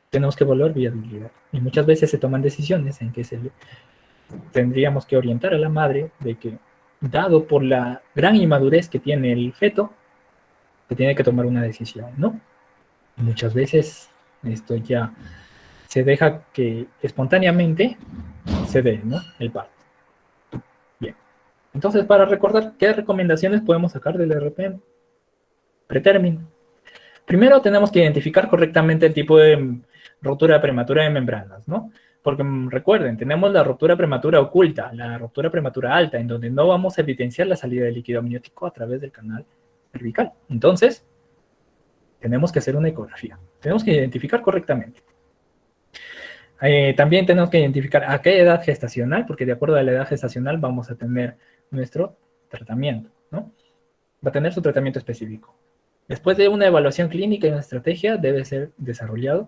Tenemos que evaluar viabilidad. Y muchas veces se toman decisiones en que tendríamos que orientar a la madre de que, dado por la gran inmadurez que tiene el feto, que tiene que tomar una decisión, ¿no? Y muchas veces esto ya se deja que espontáneamente se dé, ¿no? El parto. Bien. Entonces, para recordar, ¿qué recomendaciones podemos sacar del RPM? Pretérmino. Primero tenemos que identificar correctamente el tipo de rotura prematura de membranas, ¿no? Porque recuerden, tenemos la ruptura prematura oculta, la ruptura prematura alta, en donde no vamos a evidenciar la salida de líquido amniótico a través del canal cervical. Entonces, tenemos que hacer una ecografía. Tenemos que identificar correctamente. También tenemos que identificar a qué edad gestacional, porque de acuerdo a la edad gestacional vamos a tener nuestro tratamiento, ¿no? Va a tener su tratamiento específico. Después de una evaluación clínica y una estrategia debe ser desarrollado.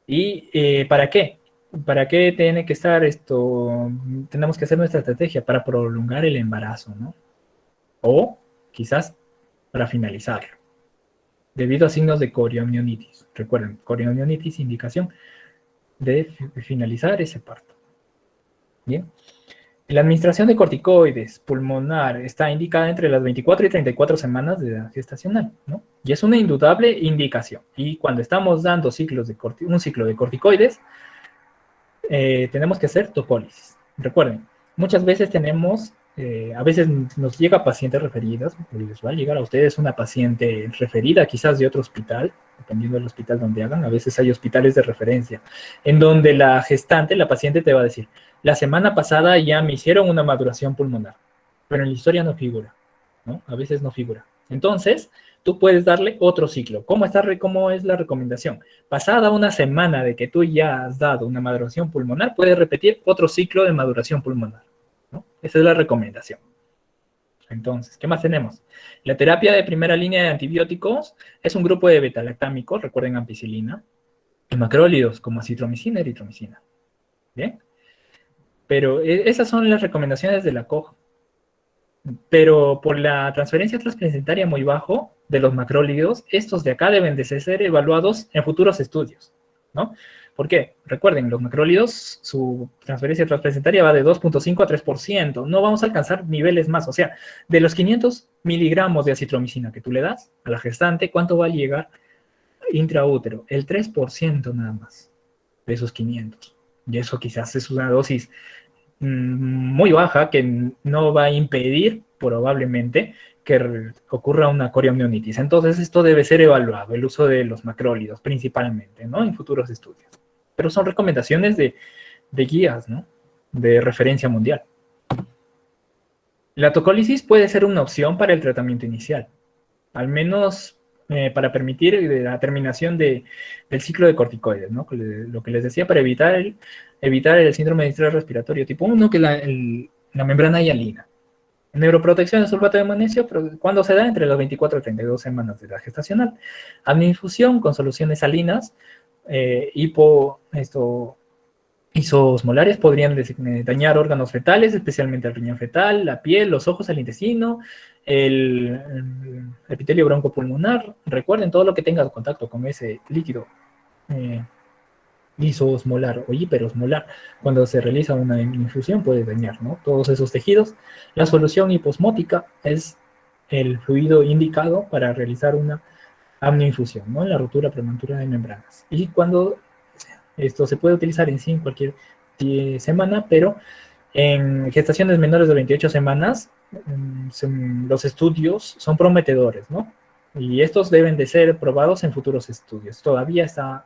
¿Y para qué? ¿Para qué tiene que estar esto? Tenemos que hacer nuestra estrategia para prolongar el embarazo, ¿no? O quizás para finalizarlo, debido a signos de coriomionitis. Recuerden, coriomionitis, indicación de finalizar ese parto. Bien. La administración de corticoides pulmonar está indicada entre las 24 y 34 semanas de edad gestacional, ¿no? Y es una indudable indicación. Y cuando estamos dando un ciclo de corticoides, tenemos que hacer tocólisis. Recuerden, muchas veces a veces nos llega pacientes referidas, les va a llegar a ustedes una paciente referida quizás de otro hospital, dependiendo del hospital donde hagan. A veces hay hospitales de referencia, en donde la paciente te va a decir, la semana pasada ya me hicieron una maduración pulmonar, pero en la historia no figura, ¿no? A veces no figura. Entonces, tú puedes darle otro ciclo. ¿Cómo es la recomendación? Pasada una semana de que tú ya has dado una maduración pulmonar, puedes repetir otro ciclo de maduración pulmonar, ¿no? Esa es la recomendación. Entonces, ¿qué más tenemos? La terapia de primera línea de antibióticos es un grupo de betalactámicos, recuerden ampicilina, y macrólidos como acitromicina y eritromicina. ¿Bien? Pero esas son las recomendaciones de la COG. Pero por la transferencia transplacentaria muy bajo de los macrólidos, estos de acá deben de ser evaluados en futuros estudios, ¿no? ¿Por qué? Recuerden, los macrólidos, su transferencia transplacentaria va de 2.5 a 3%. No vamos a alcanzar niveles más. O sea, de los 500 miligramos de acitromicina que tú le das a la gestante, ¿cuánto va a llegar intraútero? El 3% nada más de esos 500. Y eso quizás es una dosis muy baja que no va a impedir probablemente que ocurra una coriomionitis. Entonces esto debe ser evaluado, el uso de los macrólidos principalmente, ¿no? En futuros estudios. Pero son recomendaciones de guías, ¿no? De referencia mundial. La tocólisis puede ser una opción para el tratamiento inicial, al menos para permitir la terminación del ciclo de corticoides, ¿no? Lo que les decía, para evitar el síndrome de estrés respiratorio tipo 1, que es la membrana hialina. Neuroprotección de sulfato de magnesio, cuando se da entre las 24 y 32 semanas de edad gestacional. Administración con soluciones salinas, isosmolares podrían dañar órganos fetales, especialmente el riñón fetal, la piel, los ojos, el intestino, el epitelio broncopulmonar. Recuerden, todo lo que tenga contacto con ese líquido isosmolar o hiperosmolar, cuando se realiza una infusión puede dañar, ¿no? Todos esos tejidos. La solución hiposmótica es el fluido indicado para realizar una amnioinfusión, ¿no? En la ruptura prematura de membranas. Y cuando esto se puede utilizar en sí en cualquier semana, pero en gestaciones menores de 28 semanas, los estudios son prometedores, ¿no? Y estos deben de ser probados en futuros estudios. Todavía están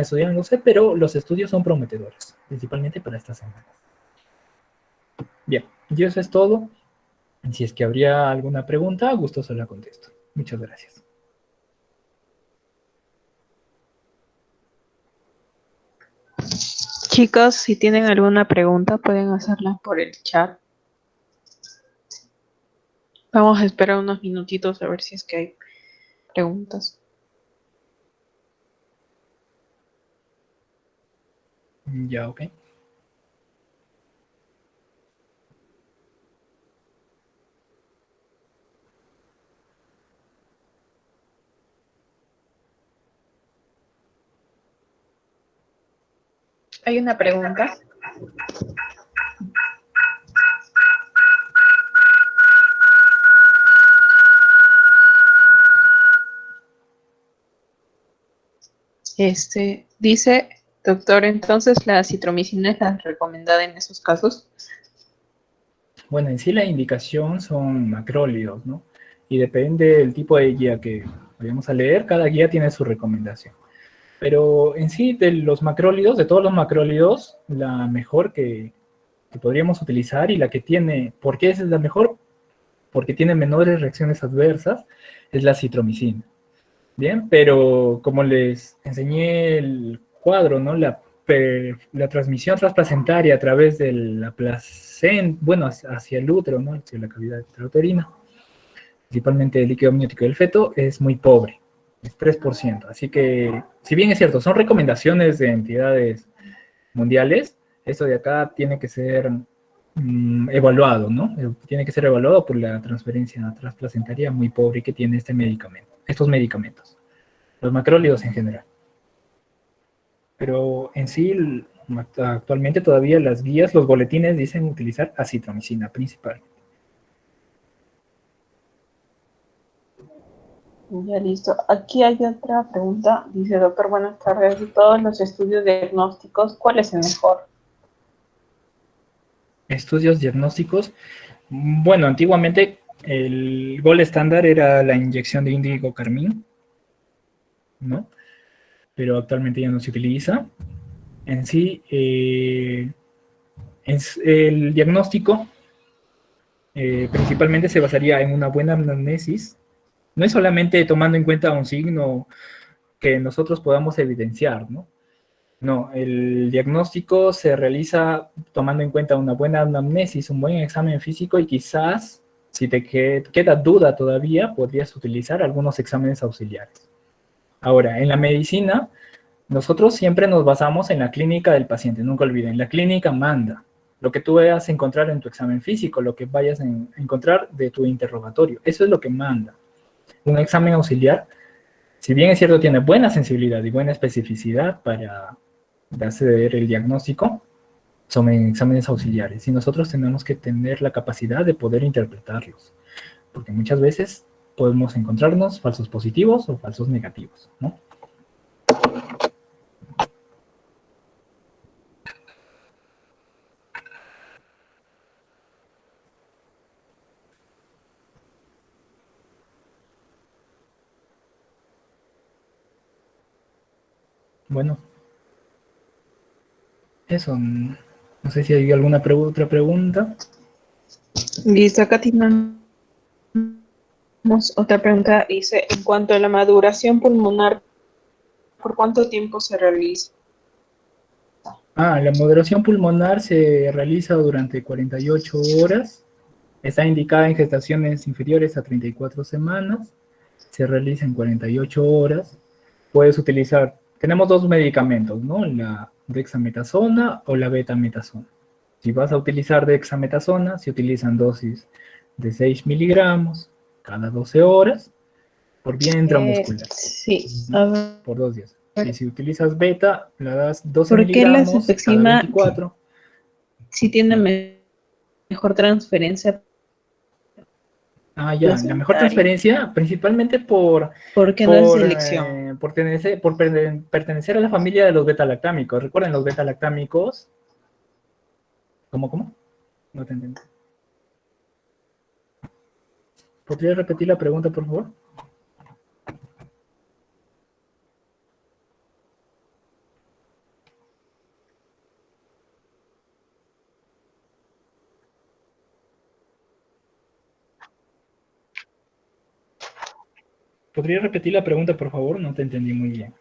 estudiándose, pero los estudios son prometedores, principalmente para estas semanas. Bien, y eso es todo. Si es que habría alguna pregunta, gustoso la contesto. Muchas gracias. Chicos, si tienen alguna pregunta, pueden hacerla por el chat. Vamos a esperar unos minutitos a ver si es que hay preguntas. Ya, ok. Hay una pregunta. Dice, doctor, entonces la acitromicina es la recomendada en esos casos. Bueno, en sí la indicación son macrólidos, ¿no? Y depende del tipo de guía que vayamos a leer, cada guía tiene su recomendación. Pero en sí, de los macrólidos, de todos los macrólidos, la mejor que podríamos utilizar y la que tiene, ¿por qué es la mejor? Porque tiene menores reacciones adversas, es la citromicina. Bien, pero como les enseñé el cuadro, ¿no? La transmisión transplacentaria a través de la placenta, bueno, hacia el útero, ¿no? Hacia la cavidad intrauterina, principalmente el líquido amniótico del feto, es muy pobre, es 3%. Así que, si bien es cierto, son recomendaciones de entidades mundiales, esto de acá tiene que ser evaluado, ¿no? Tiene que ser evaluado por la transferencia transplacentaria muy pobre que tiene este medicamento, estos medicamentos, los macrólidos en general. Pero en sí, actualmente todavía las guías, los boletines dicen utilizar acitromicina principal. Ya listo. Aquí hay otra pregunta. Dice, doctor, buenas tardes. De todos los estudios diagnósticos, ¿cuál es el mejor? Estudios diagnósticos. Bueno, antiguamente el gol estándar era la inyección de índigo carmín, ¿no? Pero actualmente ya no se utiliza. En sí, el diagnóstico principalmente se basaría en una buena anamnesis. No es solamente tomando en cuenta un signo que nosotros podamos evidenciar, ¿no? No, el diagnóstico se realiza tomando en cuenta una buena anamnesis, un buen examen físico y quizás, si te queda duda todavía, podrías utilizar algunos exámenes auxiliares. Ahora, en la medicina, nosotros siempre nos basamos en la clínica del paciente, nunca olviden, la clínica manda. Lo que tú vayas a encontrar en tu examen físico, lo que vayas a encontrar de tu interrogatorio, eso es lo que manda. Un examen auxiliar, si bien es cierto, tiene buena sensibilidad y buena especificidad para hacer el diagnóstico, son exámenes auxiliares y nosotros tenemos que tener la capacidad de poder interpretarlos, porque muchas veces podemos encontrarnos falsos positivos o falsos negativos, ¿no? Bueno, eso, no sé si hay alguna otra pregunta. Listo, acá tenemos otra pregunta. Dice, en cuanto a la maduración pulmonar, ¿por cuánto tiempo se realiza? La moderación pulmonar se realiza durante 48 horas. Está indicada en gestaciones inferiores a 34 semanas. Se realiza en 48 horas. Puedes utilizar, tenemos dos medicamentos, ¿no? La dexametasona o la betametasona. Si vas a utilizar dexametasona, se utilizan dosis de 6 miligramos cada 12 horas por vía intramuscular, Sí, ¿no? Por 2 días. Y si utilizas beta, la das 12 ¿por qué la miligramos cada cefexima 24. sí tiene mejor transferencia Ya, la mejor placentaria? transferencia, principalmente ¿Por qué no es selección? pertenecer a la familia de los beta-lactámicos. Recuerden, los beta-lactámicos. ¿Cómo? No te entiendo. ¿Podría repetir la pregunta, por favor? ¿Podría repetir la pregunta, por favor? No te entendí muy bien.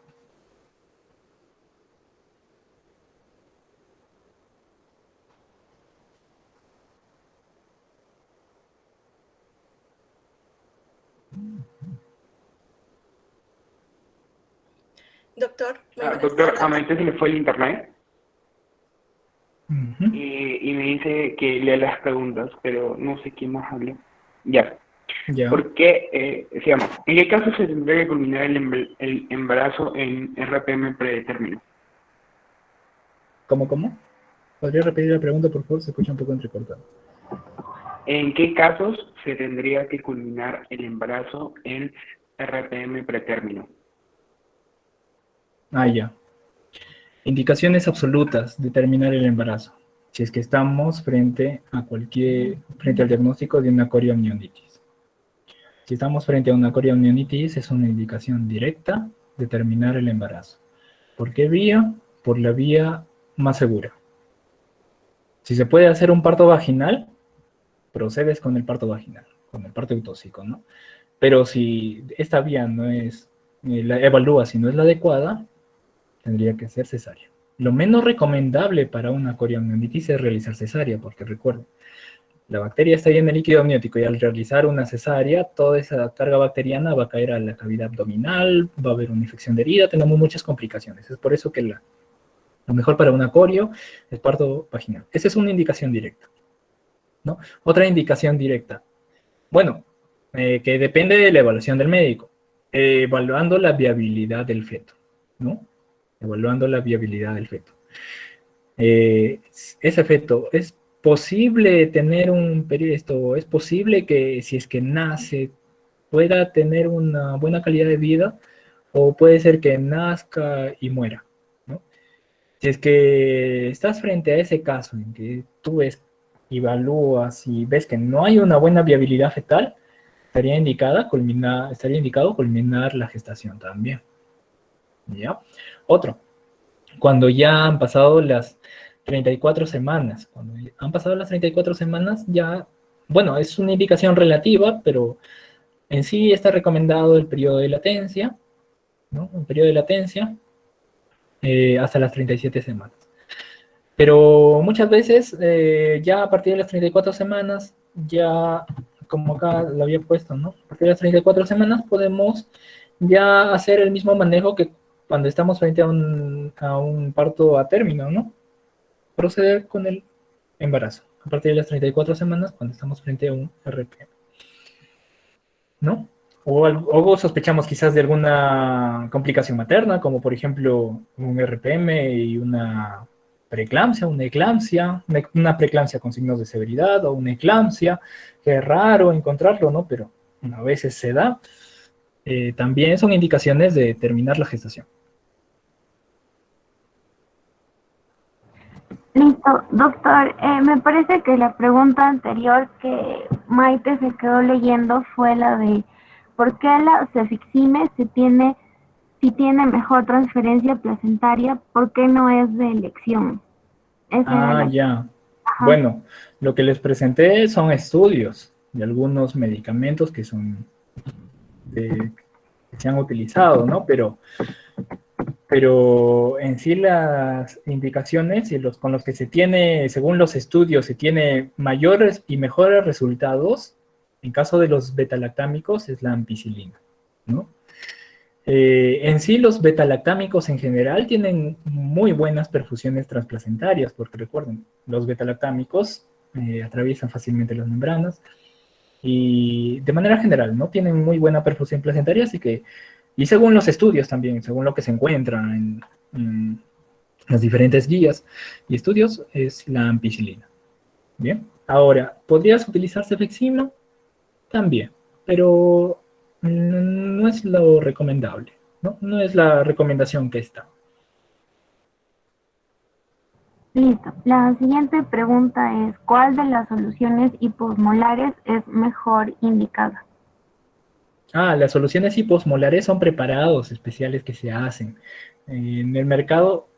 Doctor, muy buenas Doctor, tardes. a se le fue el internet Ujú. y me dice que lea las preguntas, pero no sé quién más habla. Ya. Ya. ¿Por qué, sigamos, en qué caso se tendría que culminar el embarazo en RPM predeterminado? ¿Cómo? ¿Podría repetir la pregunta, por favor? Se escucha un poco entrecortado. ¿En qué casos se tendría que culminar el embarazo en RPM pretérmino? Ah, ya. Indicaciones absolutas de terminar el embarazo. Si es que estamos frente al diagnóstico de una coriomionitis. Si estamos frente a una coriomionitis, es una indicación directa de terminar el embarazo. ¿Por qué vía? Por la vía más segura. Si se puede hacer un parto vaginal, procedes con el parto vaginal, con el parto eutóxico, ¿no? Pero si esta vía no es, la evalúa si no es la adecuada, tendría que ser cesárea. Lo menos recomendable para una coriomionitis es realizar cesárea, porque recuerden, la bacteria está ahí en el líquido amniótico y al realizar una cesárea, toda esa carga bacteriana va a caer a la cavidad abdominal, va a haber una infección de herida, tenemos muchas complicaciones. Es por eso que lo mejor para una corio es parto vaginal. Esa es una indicación directa, ¿no? Otra indicación directa. Bueno, que depende de la evaluación del médico. Evaluando la viabilidad del feto, ¿no? Evaluando la viabilidad del feto. Ese feto, ¿es posible tener un periodo? ¿Es posible que si es que nace pueda tener una buena calidad de vida? ¿O puede ser que nazca y muera, ¿no? Si es que estás frente a ese caso en que tú ves, evalúas y ves que no hay una buena viabilidad fetal, estaría indicado culminar la gestación también. ¿Ya? Otro, cuando ya han pasado las 34 semanas, cuando han pasado las 34 semanas ya, bueno, es una indicación relativa, pero en sí está recomendado el periodo de latencia, ¿no? Un periodo de latencia hasta las 37 semanas. Pero muchas veces, ya a partir de las 34 semanas, ya, como acá lo había puesto, ¿no? A partir de las 34 semanas podemos ya hacer el mismo manejo que cuando estamos frente a un parto a término, ¿no? Proceder con el embarazo. A partir de las 34 semanas, cuando estamos frente a un RP, ¿no? O sospechamos quizás de alguna complicación materna, como por ejemplo un RPM y una preeclampsia, una preeclampsia con signos de severidad o una eclampsia, que es raro encontrarlo, ¿no? Pero a veces se da. También son indicaciones de terminar la gestación. Listo, doctor. Me parece que la pregunta anterior que Maite se quedó leyendo fue la de ¿por qué la cefixime si tiene mejor transferencia placentaria? ¿Por qué no es de elección? Esa era la... Ya. Ajá. Bueno, lo que les presenté son estudios de algunos medicamentos que se han utilizado, ¿no? Pero en sí las indicaciones y con los que se tiene, según los estudios, se tiene mayores y mejores resultados, en caso de los betalactámicos, es la ampicilina, ¿no? En sí los betalactámicos en general tienen muy buenas perfusiones transplacentarias, porque recuerden, los betalactámicos atraviesan fácilmente las membranas y de manera general, ¿no? Tienen muy buena perfusión placentaria, así que y según los estudios también, según lo que se encuentra en las diferentes guías y estudios, es la ampicilina. Bien. Ahora, ¿podrías utilizar cefixima? También, pero no es lo recomendable, ¿no? No es la recomendación que está. Listo. La siguiente pregunta es ¿cuál de las soluciones hiposmolares es mejor indicada? Las soluciones hiposmolares son preparados especiales que se hacen. En el mercado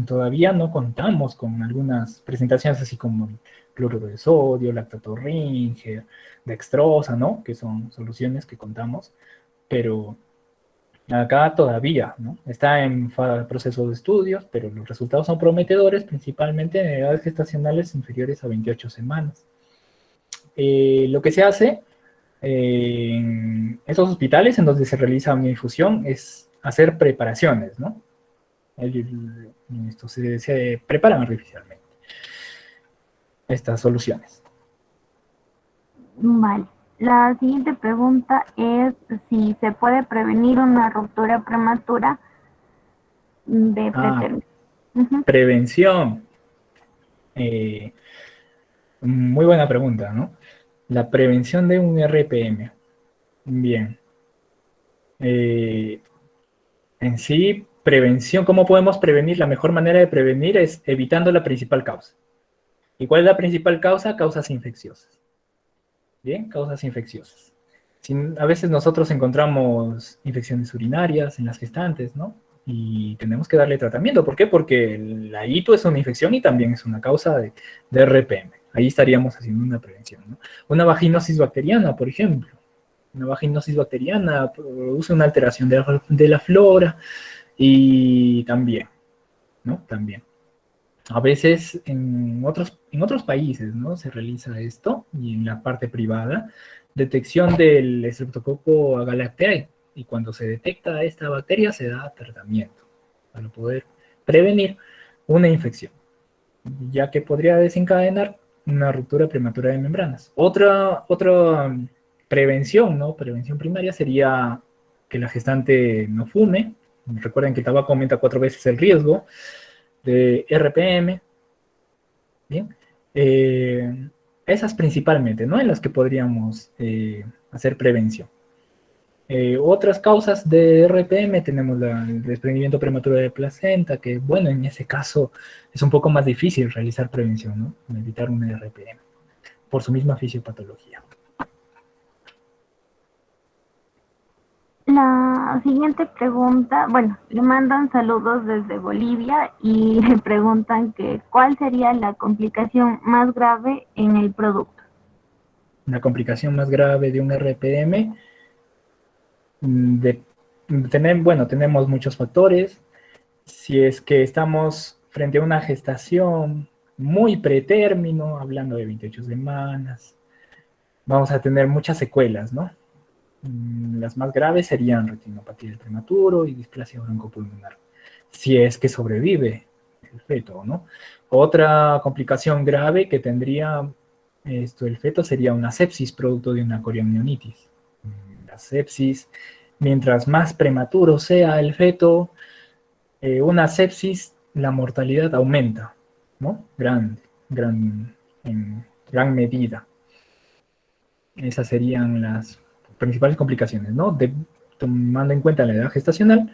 todavía no contamos con algunas presentaciones así como el cloruro de sodio, lactato Ringer, dextrosa, ¿no? Que son soluciones que contamos, pero acá todavía, ¿no? Está en proceso de estudios, pero los resultados son prometedores, principalmente en edades gestacionales inferiores a 28 semanas. Lo que se hace en estos hospitales en donde se realiza una infusión es hacer preparaciones, ¿no? se preparan artificialmente estas soluciones. Vale. La siguiente pregunta es si se puede prevenir una ruptura prematura de pretérmino. Prevención. Muy buena pregunta, ¿no? La prevención de un RPM. Bien. En sí, prevención, ¿cómo podemos prevenir? La mejor manera de prevenir es evitando la principal causa. ¿Y cuál es la principal causa? Causas infecciosas. Bien, causas infecciosas. A veces nosotros encontramos infecciones urinarias en las gestantes, ¿no? Y tenemos que darle tratamiento. ¿Por qué? Porque la ITU es una infección y también es una causa de RPM. Ahí estaríamos haciendo una prevención, ¿no? Una vaginosis bacteriana, por ejemplo. Una vaginosis bacteriana produce una alteración de la flora y también, ¿no? También. A veces en otros países, ¿no? Se realiza esto, y en la parte privada, detección del Streptococcus agalactiae, y cuando se detecta esta bacteria se da tratamiento para poder prevenir una infección, ya que podría desencadenar una ruptura prematura de membranas. Otra prevención, ¿no? Prevención primaria sería que la gestante no fume. Recuerden que el tabaco aumenta 4 veces el riesgo de RPM. Bien. Esas principalmente, ¿no? En las que podríamos hacer prevención. Otras causas de RPM tenemos el desprendimiento prematuro de placenta, que bueno, en ese caso es un poco más difícil realizar prevención, ¿no? Evitar un RPM, por su misma fisiopatología. La siguiente pregunta, bueno, le mandan saludos desde Bolivia y le preguntan que ¿cuál sería la complicación más grave en el producto? La complicación más grave de un RPM, tenemos muchos factores. Si es que estamos frente a una gestación muy pretérmino, hablando de 28 semanas, vamos a tener muchas secuelas, ¿no? Las más graves serían retinopatía del prematuro y displasia broncopulmonar, si es que sobrevive el feto, ¿no? Otra complicación grave que tendría el feto sería una sepsis producto de una coriamnionitis. La sepsis, mientras más prematuro sea el feto, una sepsis, la mortalidad aumenta, ¿no? En gran medida. Esas serían las principales complicaciones, ¿no? Tomando en cuenta la edad gestacional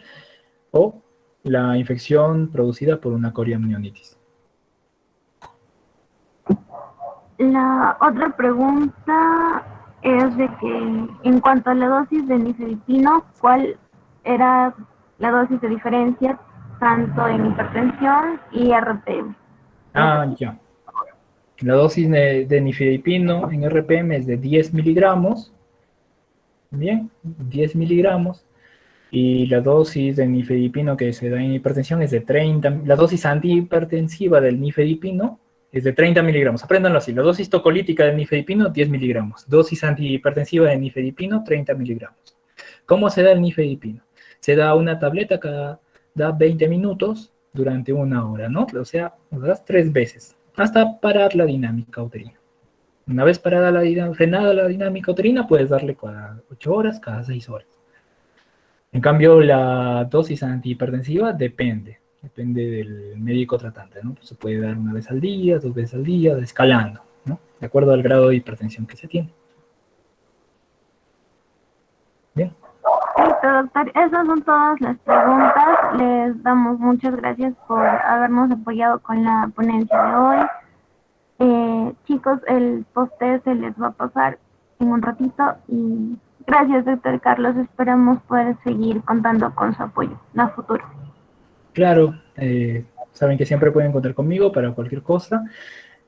o la infección producida por una coriamnionitis. La otra pregunta es de que en cuanto a la dosis de nifedipino, ¿cuál era la dosis de diferencia tanto en hipertensión y RPM? Ya. La dosis de nifedipino en RPM es de 10 miligramos. Bien, 10 miligramos. Y la dosis de nifedipino que se da en hipertensión es de 30. La dosis antihipertensiva del nifedipino es de 30 miligramos. Apréndanlo así. La dosis tocolítica del nifedipino, 10 miligramos. Dosis antihipertensiva de nifedipino, 30 miligramos. ¿Cómo se da el nifedipino? Se da una tableta cada 20 minutos durante 1 hora, ¿no? O sea, lo das 3 veces hasta parar la dinámica uterina. Una vez frenada la dinámica uterina, puedes darle cada 8 horas, cada 6 horas. En cambio, la dosis antihipertensiva depende del médico tratante, ¿no? Pues se puede dar 1 vez al día, 2 veces al día, escalando, ¿no? De acuerdo al grado de hipertensión que se tiene. Bien. Listo, doctor. Esas son todas las preguntas. Les damos muchas gracias por habernos apoyado con la ponencia de hoy. Chicos, el poste se les va a pasar en un ratito y gracias, doctor Carlos. Esperamos poder seguir contando con su apoyo en la futura. Claro, saben que siempre pueden contar conmigo para cualquier cosa.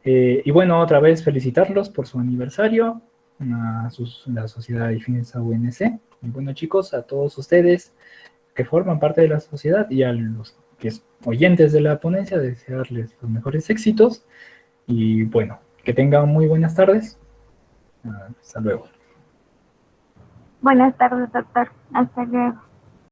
Y bueno, otra vez felicitarlos por su aniversario, la Sociedad de Defensa UNC. Y bueno, chicos, a todos ustedes que forman parte de la sociedad y a los que oyentes de la ponencia, desearles los mejores éxitos. Y bueno, que tengan muy buenas tardes. Hasta luego. Buenas tardes, doctor. Hasta luego.